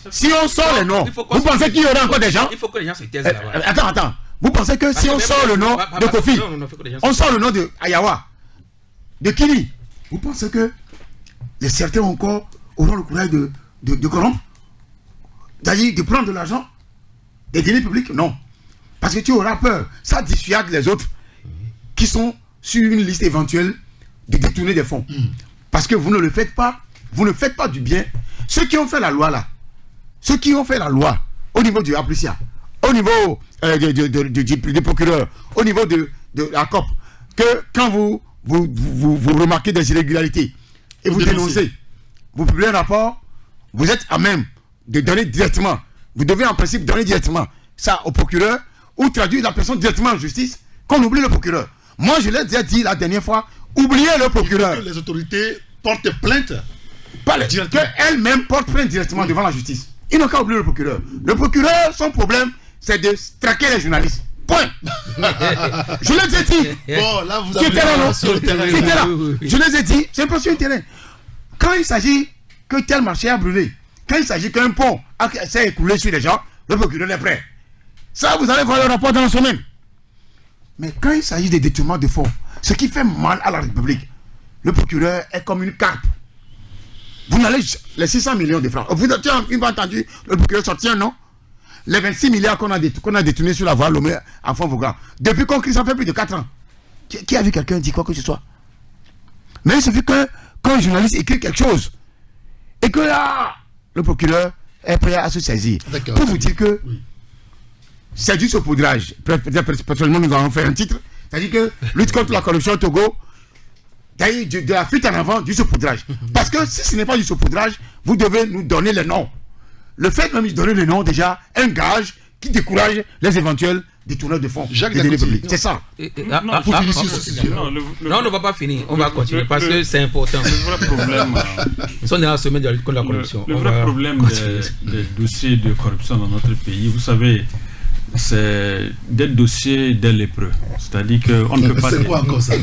Si on sort les noms, vous pensez qu'il y aura encore des gens? Il faut que les gens se taisent là-bas. Attends. Vous pensez que si on sort le nom de Kofi, on sort le nom de Ayawa, de Kini, vous pensez que les certains encore auront le courage de corrompre? C'est-à-dire de prendre de l'argent des deniers publics? Non. Parce que tu auras peur. Ça dissuade les autres qui sont sur une liste éventuelle de détourner des fonds. Parce que vous ne le faites pas. Vous ne faites pas du bien. Ceux qui ont fait la loi là, ceux qui ont fait la loi au niveau du Aplucia, au niveau du procureur, au niveau de la COP, que quand vous remarquez des irrégularités et vous dénoncez, vous publiez un rapport, vous êtes à même de donner directement. Vous devez en principe donner directement ça au procureur ou traduire la personne directement en justice, qu'on oublie le procureur. Moi, je l'ai déjà dit la dernière fois, oubliez le procureur. Que les autorités portent plainte. Qu'elles-mêmes portent plainte directement devant la justice. Ils n'ont qu'à oublier le procureur. Le procureur, son problème, c'est de traquer les journalistes. Point. Je les ai dit. Bon, là, vous avez sur le terrain. Je les ai dit, c'est pas sur le terrain. Quand il s'agit que tel marché a brûlé, quand il s'agit qu'un pont s'est écoulé sur les gens, le procureur est prêt. Ça, vous allez voir le rapport dans la semaine. Mais quand il s'agit des détournements de fonds, ce qui fait mal à la République, le procureur est comme une carpe. Vous n'allez les 600 millions de francs. Vous avez entendu le procureur sortir, non? Les 26 milliards qu'on a détournés sur la voie Lomé à Font-Vaugan. Depuis qu'on crie, ça fait plus de 4 ans. Qui a vu quelqu'un dire quoi que ce soit? Mais il suffit que quand un journaliste écrit quelque chose et que là, le procureur est prêt à se saisir. Pour vous dire que c'est du saupoudrage. Personnellement, nous allons faire un titre. C'est-à-dire que lutte contre la corruption au Togo, de la fuite en avant, du saupoudrage. Parce que si ce n'est pas du saupoudrage, vous devez nous donner les noms. Le fait même de donner les noms, déjà, un gage qui décourage les éventuels détourneurs de fonds. Jacques des deniers publics. C'est ça. Non, on ne va pas finir. On va continuer parce que c'est important. Le vrai problème. Ils sont dans la semaine de la lutte contre la corruption. Le vrai problème des dossiers de corruption dans notre pays, vous savez, c'est des dossiers des lépreux. C'est-à-dire qu'on ne peut pas... C'est quoi encore ça?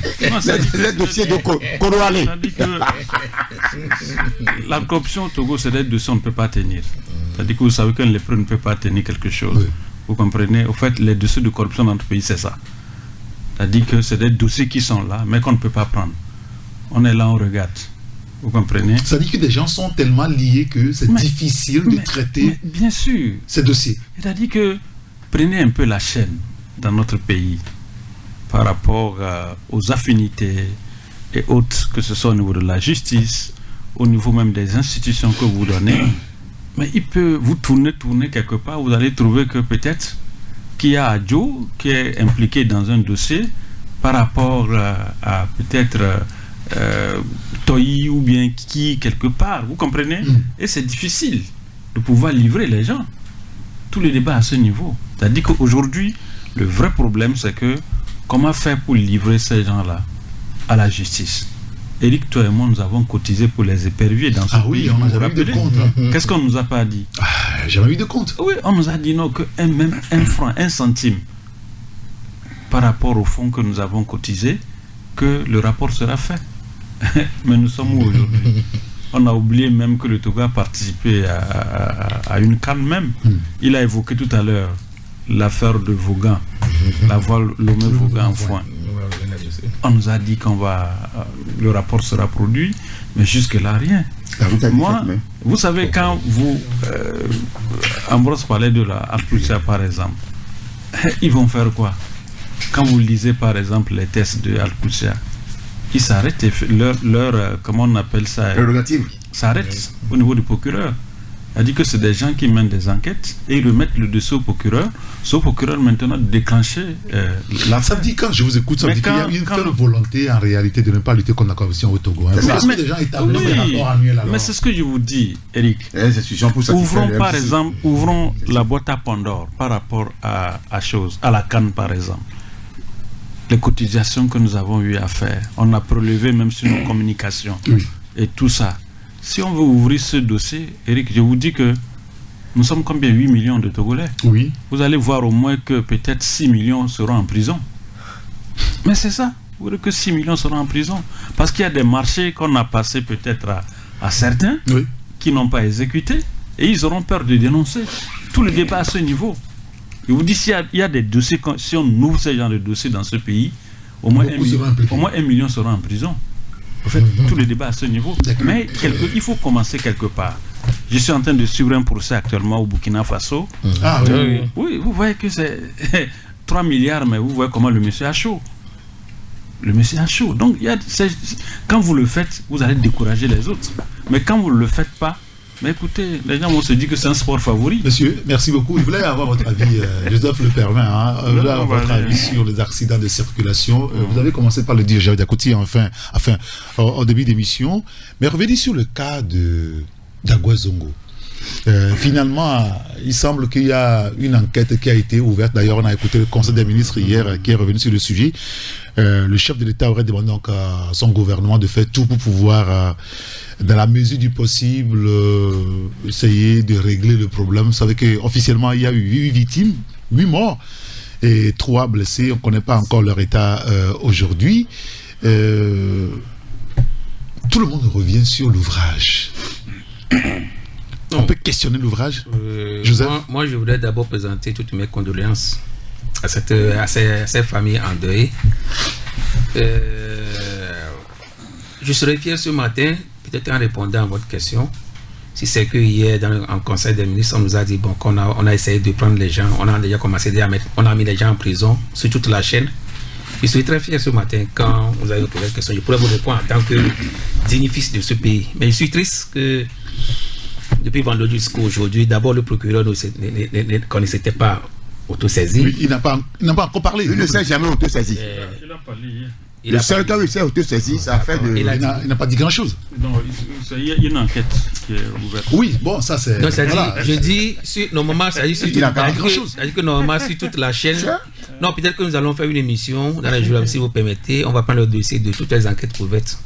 Les dossiers de Koroalé. C'est-à-dire que la corruption au Togo, c'est des dossiers qu'on ne peut pas tenir. C'est-à-dire que vous savez qu'un lépreux ne peut pas tenir quelque chose. Oui. Vous comprenez? Au fait, les dossiers de corruption dans notre pays, c'est ça. C'est-à-dire que c'est des dossiers qui sont là, mais qu'on ne peut pas prendre. On est là, on regarde. Vous comprenez? Ça dit que des gens sont tellement liés que c'est difficile de traiter bien sûr ces dossiers. C'est-à-dire que prenez un peu la chaîne dans notre pays par rapport aux affinités et autres, que ce soit au niveau de la justice, au niveau même des institutions que vous donnez. Mais il peut vous tourner quelque part, vous allez trouver que peut-être qu'il y a Adjo qui est impliqué dans un dossier par rapport à peut-être Toyi ou bien qui quelque part, vous comprenez? Et c'est difficile de pouvoir livrer les gens. Tout le débat à ce niveau. C'est-à-dire qu'aujourd'hui, le vrai problème, c'est que comment faire pour livrer ces gens-là à la justice? Éric, toi et moi, nous avons cotisé pour les éperviers dans ce pays. Oui, on n'a jamais eu de compte. Qu'est-ce qu'on ne nous a pas dit? Jamais eu de compte. Oui, on nous a dit non, que même un franc, un centime par rapport au fonds que nous avons cotisé, que le rapport sera fait. Mais nous sommes où aujourd'hui? On a oublié même que le Togo a participé à une CAN même. Il a évoqué tout à l'heure l'affaire de Vaugan, la voile Lomé-Vaugan en foin. On nous a dit le rapport sera produit, mais jusque-là, rien. Moi, vous savez, quand Ambroise parlait de la Alplucia, par exemple, ils vont faire quoi? Quand vous lisez, par exemple, les tests de Alplucia, ils s'arrêtent et leur comment on appelle ça? Prérogative. s'arrête au niveau du procureur. Il a dit que c'est des gens qui mènent des enquêtes et ils remettent le dossier au procureur. C'est au procureur maintenant de déclencher l'affaire. Ça veut dire, quand je vous écoute, ça veut dire qu'il y a une ferme volonté en réalité de ne pas lutter contre la corruption au Togo. Parce que des gens établissent des rapports annuels. Mais c'est ce que je vous dis, Eric. Ouvrons la boîte à Pandore par rapport à la CAN par exemple. Les cotisations que nous avons eu à faire, on a prélevé même sur nos communications et tout ça. Si on veut ouvrir ce dossier, Eric, je vous dis que nous sommes combien? 8 millions de Togolais. Oui. Vous allez voir au moins que peut-être 6 millions seront en prison. Mais c'est ça. Vous voyez que 6 millions seront en prison. Parce qu'il y a des marchés qu'on a passés peut-être à certains qui n'ont pas exécuté et ils auront peur de dénoncer. Tout le débat à ce niveau. Je vous dis, s'il y a des dossiers, si on ouvre ce genre de dossiers dans ce pays, au moins 1 million seront en prison. En fait, tout le débat à ce niveau. Mais il faut commencer quelque part. Je suis en train de suivre un procès actuellement au Burkina Faso. Oui, vous voyez que c'est 3 milliards, mais vous voyez comment le monsieur a chaud. Le monsieur a chaud. Donc, quand vous le faites, vous allez décourager les autres. Mais quand vous ne le faites pas, mais écoutez, les gens vont se dire que c'est un sport favori. Monsieur, merci beaucoup. Je voulais avoir votre avis, Joseph le permet, je voulais avoir votre avis sur les accidents de circulation. Vous avez commencé par le dire, Javid Akouti, au début d'émission, mais revenez sur le cas d'Agua Zongo. Finalement, il semble qu'il y a une enquête qui a été ouverte. D'ailleurs, on a écouté le Conseil des ministres hier qui est revenu sur le sujet. Le chef de l'État aurait demandé donc à son gouvernement de faire tout pour pouvoir, dans la mesure du possible, essayer de régler le problème. Vous savez qu'officiellement, il y a eu 8 victimes, 8 morts et 3 blessés. On ne connaît pas encore leur état aujourd'hui. Tout le monde revient sur l'ouvrage. On peut questionner l'ouvrage. Joseph? Moi, je voudrais d'abord présenter toutes mes condoléances à ces familles endeuillées. Je serais fier ce matin, peut-être en répondant à votre question, si c'est que hier, en Conseil des ministres, on nous a dit qu'on a essayé de prendre les gens, on a déjà commencé à mettre, on a mis les gens en prison sur toute la chaîne. Je suis très fier ce matin quand vous avez posé la question. Je pourrais vous répondre en tant que digne fils de ce pays. Mais je suis triste que depuis vendredi jusqu'à aujourd'hui, d'abord le procureur qu'on ne s'était pas autosaisi. Oui, il n'a pas encore parlé. Il ne s'est jamais autosaisi. Le seul cas où il s'est autosaisi, ça a fait de... Il n'a pas dit grand-chose. Non, il y a une enquête qui est ouverte. Oui, bon, ça c'est... Donc, je dis, normalement, ça dit sur toute la chaîne. Non, peut-être que nous allons faire une émission dans les jours, si vous permettez. On va prendre le dossier de toutes les enquêtes ouvertes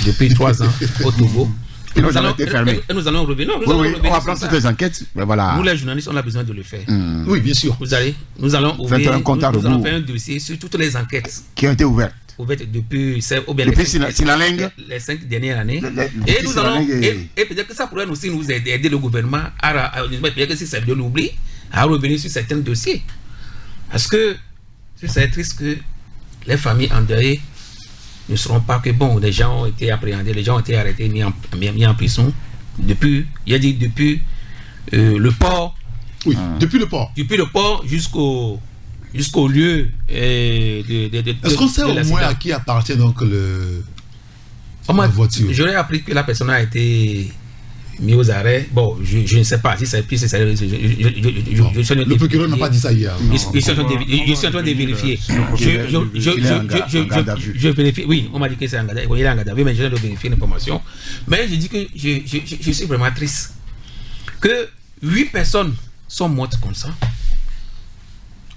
depuis 3 ans au Togo. Et nous allons revenir. On va prendre toutes les enquêtes. Mais voilà. Nous, les journalistes, on a besoin de le faire. Oui, bien sûr. Nous allons ouvrir. Nous allons faire un dossier sur toutes les enquêtes qui ont été ouvertes depuis les 5 dernières années. Et nous allons. Et peut-être que ça pourrait aussi nous aider le gouvernement peut-être que si c'est de l'oubli, à revenir sur certains dossiers. Parce que c'est triste que les familles endeuillées ne seront pas que les gens ont été appréhendés, les gens ont été arrêtés, mis en prison depuis le port. Oui, depuis le port. Depuis le port jusqu'au lieu Est-ce qu'on sait au moins à qui appartient donc la voiture? J'aurais appris que la personne a été mise aux arrêts. Bon, je ne sais pas si c'est plus. Le procureur n'a pas dit ça hier. Je suis en train de vérifier. Je vérifie. Oui, on m'a dit que c'est en garde. Il est en garde. Oui, mais je dois vérifier l'information. Mais je dis que je suis vraiment triste que 8 personnes sont mortes comme ça.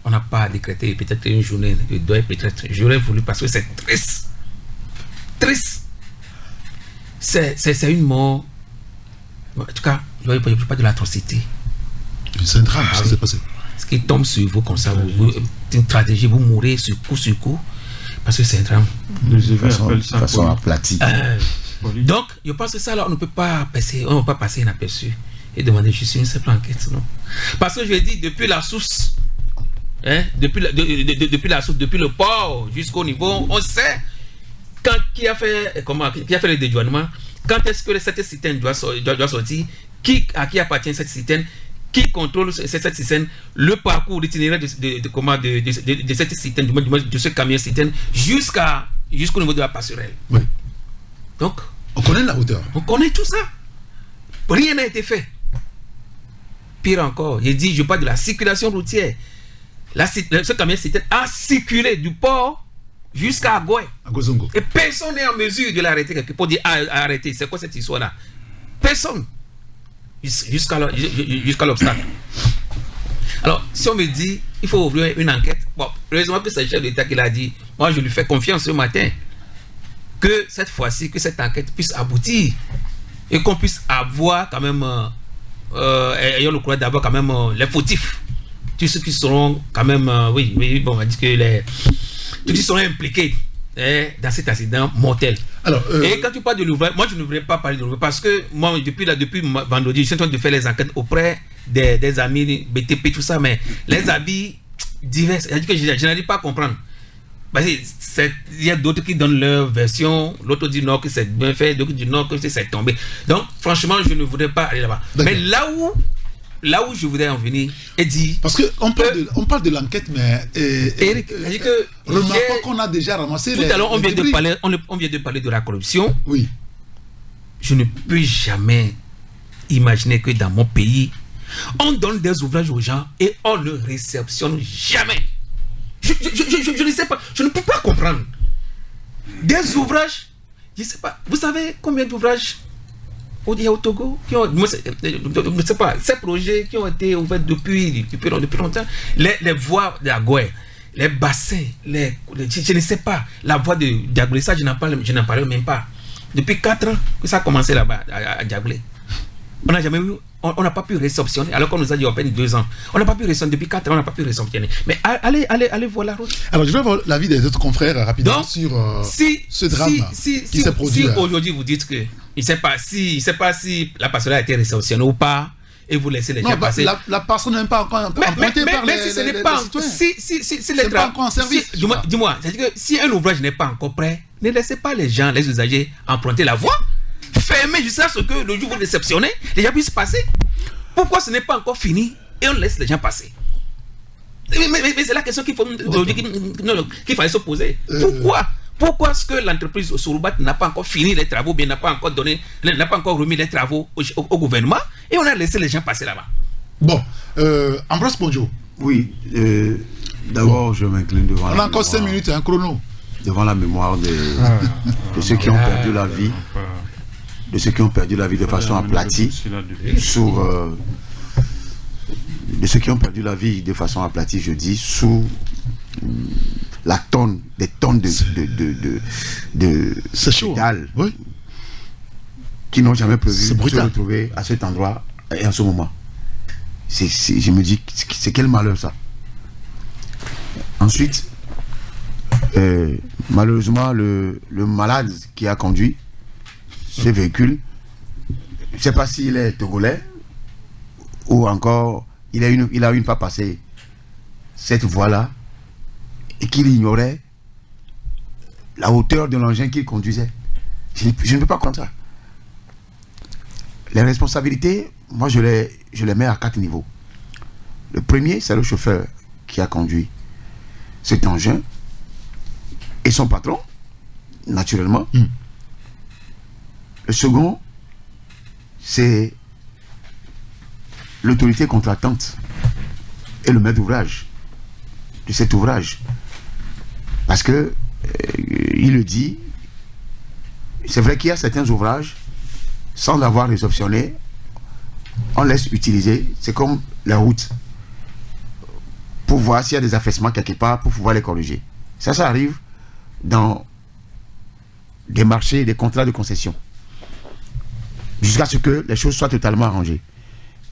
On n'a pas décrété peut-être une journée de deuil, peut-être. J'aurais voulu parce que c'est triste. Triste. C'est une mort. En tout cas, je ne parle pas de l'atrocité. C'est un drame, ce qui s'est passé. Ce qui tombe sur vous comme ça, une tragédie, vous mourrez sur coup, parce que c'est un drame. De façon aplatie. Donc, je pense que ça, là, on ne peut pas passer inaperçu et demander juste une simple enquête, non? Parce que je dis, depuis la source, depuis le port jusqu'au niveau, on sait qui a fait le dédouanement. Quand est-ce que cette citerne doit sortir? À qui appartient cette citerne? Qui contrôle cette citerne? Le parcours d'itinéraire de cette citerne, de ce camion citerne, jusqu'au niveau de la passerelle. Oui. Donc, on connaît la hauteur. On connaît tout ça. Rien n'a été fait. Pire encore, je parle de la circulation routière. Ce camion a circulé du port jusqu'à Agoué. Et personne n'est en mesure de l'arrêter pour dire arrêter. C'est quoi cette histoire-là? Personne. Jusqu'à l'obstacle. Alors, si on me dit, il faut ouvrir une enquête, bon, heureusement que c'est le chef d'État qui l'a dit, moi je lui fais confiance ce matin, que cette fois-ci, que cette enquête puisse aboutir et qu'on puisse avoir quand même, ayons le courage d'avoir quand même les fautifs, tous ceux qui seront quand même, on va dire que tous qui seront impliqués dans cet accident mortel. Alors, et quand tu parles de l'ouvrage, moi je ne voudrais pas parler de l'ouvrage parce que moi depuis vendredi, je suis en train de faire les enquêtes auprès des amis BTP, tout ça, mais les avis divers, c'est-à-dire que je n'arrive pas à comprendre. Il y a d'autres qui donnent leur version, l'autre dit non que c'est bien fait, d'autres disent non que c'est tombé. Donc franchement, je ne voudrais pas aller là-bas. Mais là où je voudrais en venir et dire... Parce qu'on parle de l'enquête, mais... Eric, remarquons qu'on a déjà ramassé... Tout à l'heure, on vient de parler de la corruption. Oui. Je ne peux jamais imaginer que dans mon pays, on donne des ouvrages aux gens et on ne réceptionne jamais. Je ne sais pas, je ne peux pas comprendre. Des ouvrages, je ne sais pas. Vous savez combien d'ouvrages au Togo qui ont, je ne sais pas, ces projets qui ont été ouverts depuis longtemps, les voies d'Agoué, les bassins, je ne sais pas, la voie de Diaglé, ça je n'en parle même pas. Depuis 4 ans que ça a commencé là-bas à Diaglé. On n'a jamais eu, on n'a pas pu réceptionner, alors qu'on nous a dit à peine 2 ans. On n'a pas pu réceptionner, depuis 4 ans, on n'a pas pu réceptionner. Mais allez voir la route. Alors je vais avoir l'avis des autres confrères rapidement. Donc, sur ce drame qui s'est produit. Si aujourd'hui vous dites que il ne sait pas si la passerelle a été réceptionnée ou pas, et vous laissez les gens passer. La passerelle n'est pas encore empruntée par les citoyens. Si les pas encore en service. Dis-moi, c'est-à-dire que si un ouvrage n'est pas encore prêt, ne laissez pas les gens, les usagers, emprunter la voie. Fermez jusqu'à ce que le jour où vous réceptionnez, les gens puissent passer. Pourquoi ce n'est pas encore fini et on laisse les gens passer? Mais c'est la question qu'il fallait se poser. Pourquoi est-ce que l'entreprise Soroubat n'a pas encore fini les travaux, bien n'a pas encore remis les travaux au gouvernement et on a laissé les gens passer là-bas? Bon, Ambroise Ponjo. Oui, d'abord je m'incline devant. On a encore 5 minutes, un chrono. Devant la mémoire de ceux qui ont perdu la vie. De ceux qui ont perdu la vie de façon aplatie de ceux qui ont perdu la vie de façon aplatie, je dis, sous des tonnes de dalles qui n'ont jamais prévu de se retrouver à cet endroit et en ce moment. Je me dis, c'est quel malheur ça. Ensuite, malheureusement, le malade qui a conduit ce véhicule, je ne sais pas s'il est togolais ou encore il a une fois passé cette voie-là et qu'il ignorait la hauteur de l'engin qu'il conduisait. Je ne peux pas comprendre ça. Les responsabilités, moi je les mets à 4 niveaux. Le premier, c'est le chauffeur qui a conduit cet engin et son patron, naturellement. Le second, c'est l'autorité contractante et le maître d'ouvrage de cet ouvrage. Parce que, il le dit, c'est vrai qu'il y a certains ouvrages, sans l'avoir réceptionné, on laisse utiliser, c'est comme la route, pour voir s'il y a des affaissements quelque part, pour pouvoir les corriger. Ça arrive dans des marchés, des contrats de concession. Jusqu'à ce que les choses soient totalement arrangées.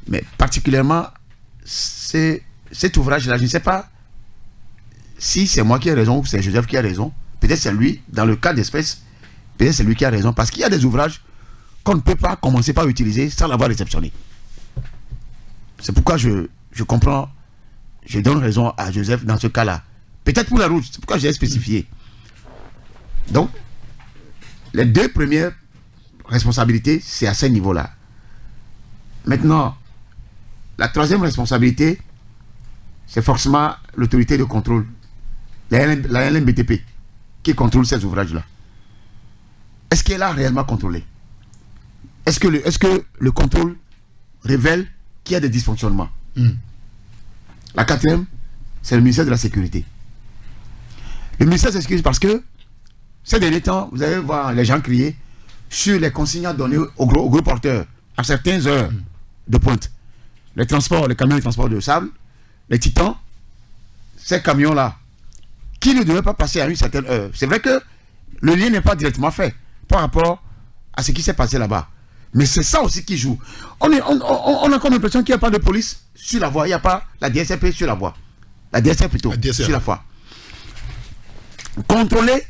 Mais particulièrement, cet ouvrage-là, je ne sais pas si c'est moi qui ai raison ou c'est Joseph qui a raison. Peut-être c'est lui, dans le cas d'espèce, peut-être c'est lui qui a raison. Parce qu'il y a des ouvrages qu'on ne peut pas commencer par utiliser sans l'avoir réceptionné. C'est pourquoi je comprends, je donne raison à Joseph dans ce cas-là. Peut-être pour la route, c'est pourquoi j'ai spécifié. Donc, les 2 premières responsabilité, c'est à ce niveau-là. Maintenant, la 3e responsabilité, c'est forcément l'autorité de contrôle, la LNBTP, qui contrôle ces ouvrages-là. Est-ce qu'elle a réellement contrôlé? est-ce que le contrôle révèle qu'il y a des dysfonctionnements? La quatrième, c'est le ministère de la Sécurité. Le ministère de la Sécurité, parce que ces derniers temps, vous allez voir les gens crier sur les consignes à donner aux gros porteurs à certaines heures de pointe. Les camions de transport de sable, les titans, ces camions-là, qui ne devaient pas passer à une certaine heure. C'est vrai que le lien n'est pas directement fait par rapport à ce qui s'est passé là-bas. Mais c'est ça aussi qui joue. On a comme l'impression qu'il n'y a pas de police sur la voie. Il n'y a pas la DSRP sur la voie. La DSR plutôt, sur la voie. Contrôler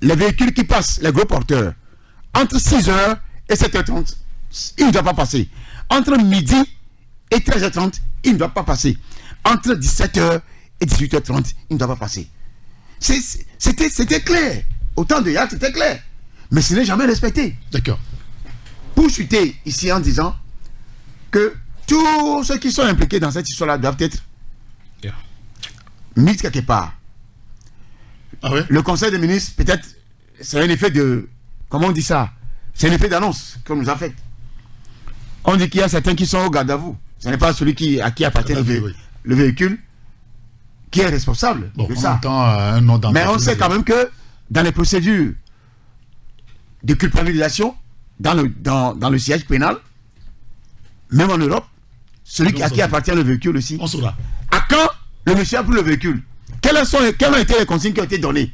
les véhicules qui passent, les gros porteurs, entre 6h et 7h30, il ne doit pas passer. Entre midi et 13h30, il ne doit pas passer. Entre 17h et 18h30, il ne doit pas passer. C'était clair. Au temps de Yad, c'était clair. Mais ce n'est jamais respecté. D'accord. Pour chuter ici en disant que tous ceux qui sont impliqués dans cette histoire-là doivent être mis quelque part. Ah ouais? Le Conseil des ministres, peut-être, c'est un effet de... Comment on dit ça? C'est un effet d'annonce qu'on nous a fait. On dit qu'il y a certains qui sont au garde à vous. Ce n'est pas celui à qui appartient le véhicule qui est responsable de ça. Mais on sait quand même que dans les procédures de culpabilisation, dans le siège pénal, même en Europe, celui à qui appartient le véhicule aussi. On saura. À quand le monsieur a pris le véhicule? Quelles ont été les consignes qui ont été données?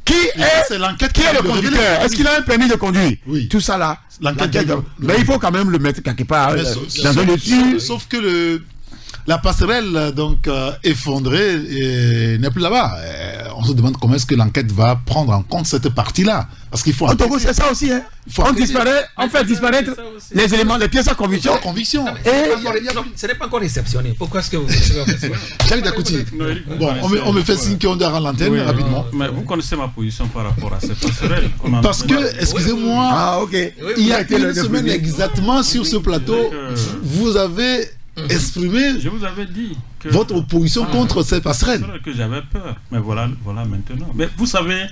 Qui est le conducteur? Est-ce qu'il a un permis de conduire? Oui. Tout ça là. Mais il faut quand même le mettre quelque part dans un lieu. Sauf que la passerelle donc effondrée n'est plus là-bas. On se demande comment est-ce que l'enquête va prendre en compte cette partie-là. Parce qu'il faut. En Togo, c'est ça aussi. Hein. On fait disparaître les éléments, les pièces à conviction. Ce n'est pas encore réceptionné. Pourquoi est-ce que vous... Jacques Dakouti. Bon, on me fait signe qu'on doit rendre l'antenne rapidement. Mais vous connaissez ma position par rapport à cette passerelle. Parce que, excusez-moi, il y a une semaine exactement sur ce plateau, vous avez exprimé votre opposition contre cette passerelle. C'est vrai que j'avais peur. Mais voilà maintenant. Mais vous savez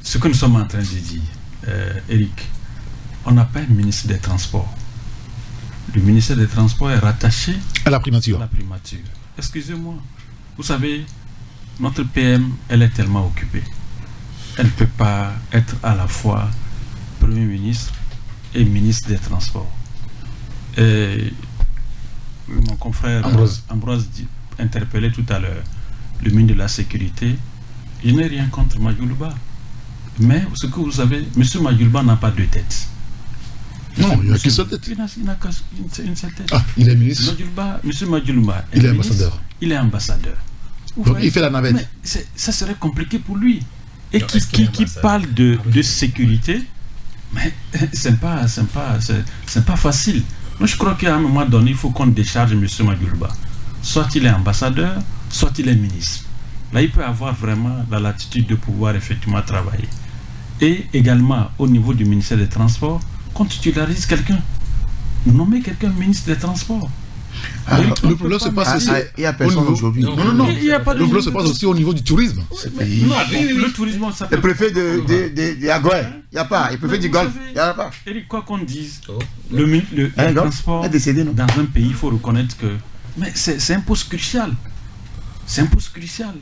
ce que nous sommes en train de dire, Eric. On n'a pas un ministre des Transports. Le ministère des Transports est rattaché à la primature. Excusez-moi. Vous savez, notre PM, elle est tellement occupée. Elle ne peut pas être à la fois Premier ministre et ministre des Transports. Et mon confrère Ambroise interpellait tout à l'heure le ministre de la Sécurité. Je n'ai rien contre Majoulouba. Mais ce que vous savez, M. Majoulouba n'a pas deux têtes. Non, il n'a qu'une seule tête. Il n'a une seule tête. Ah, il est ministre. M. Majoulouba, il est ambassadeur. Il est ambassadeur. Donc il fait la navette. Mais ça serait compliqué pour lui. Et qui parle de sécurité, mais c'est pas facile. Moi, je crois qu'à un moment donné, il faut qu'on décharge M. Majoulouba. Soit il est ambassadeur, soit il est ministre. Là, il peut avoir vraiment la latitude de pouvoir effectivement travailler. Et également, au niveau du ministère des Transports, qu'on titularise quelqu'un. Nommer quelqu'un ministre des Transports. Le problème se passe aussi. Il n'y a personne aujourd'hui. Non. Le problème se passe aussi au niveau du tourisme. Le tourisme, ça peut. Le préfet de Agoué, il n'y a pas. Le préfet du Golfe, il n'y en a pas. Eric, quoi qu'on dise, le transport dans un pays, il faut reconnaître que. Mais c'est un poste crucial. C'est un poste crucial.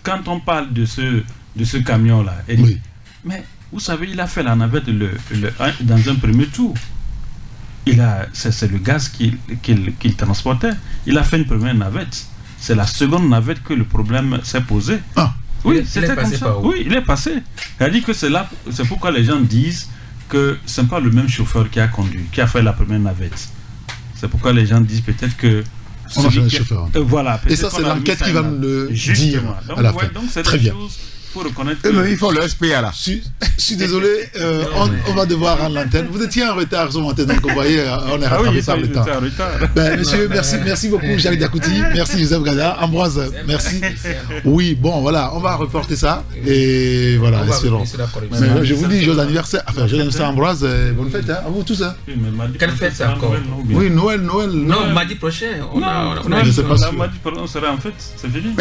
Quand on parle de ce camion-là, Eric, mais vous savez, il a fait la navette dans un premier tour. C'est le gaz qu'il transportait. Il a fait une première navette. C'est la seconde navette que le problème s'est posé. Oui, c'était comme ça. Oui, il est passé. C'est-à-dire que c'est pourquoi les gens disent que ce n'est pas le même chauffeur qui a fait la première navette. C'est pourquoi les gens disent peut-être que on a changé de chauffeur. Voilà. Et ça, c'est l'enquête qui va me le dire à la fin. Très bien. Faut reconnaître il faut le SPA là. Je suis désolé, on va devoir rendre l'antenne. Vous étiez en retard ce matin, donc vous voyez, on est rattrapé par le temps. Monsieur, merci beaucoup, Jacques Dakouti. Merci, Joseph Gada. Ambroise, merci. Oui, bon, voilà, on va reporter ça. Et voilà, espérons. Mais je vous dis, joyeux anniversaire. Enfin, joyeux anniversaire, Ambroise. Bonne fête, à vous tous. Quelle fête c'est encore? Oui, Noël. Non, mardi prochain. Mardi prochain, on sera en fête. C'est fini.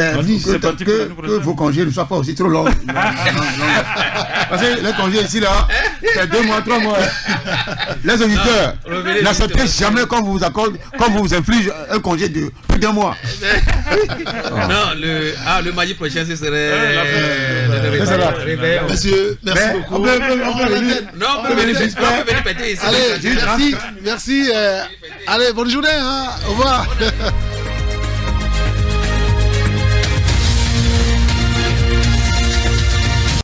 Que vos congés ne soient pas aussi trop longs. Parce que les congés ici, là, c'est 2 mois, 3 mois. Les auditeurs, n'acceptez jamais qu'on vous inflige un congé de plus d'1 mois. Non, le mardi prochain, ce serait. Monsieur, merci beaucoup. Allez, merci. Allez, bonne journée. Au revoir.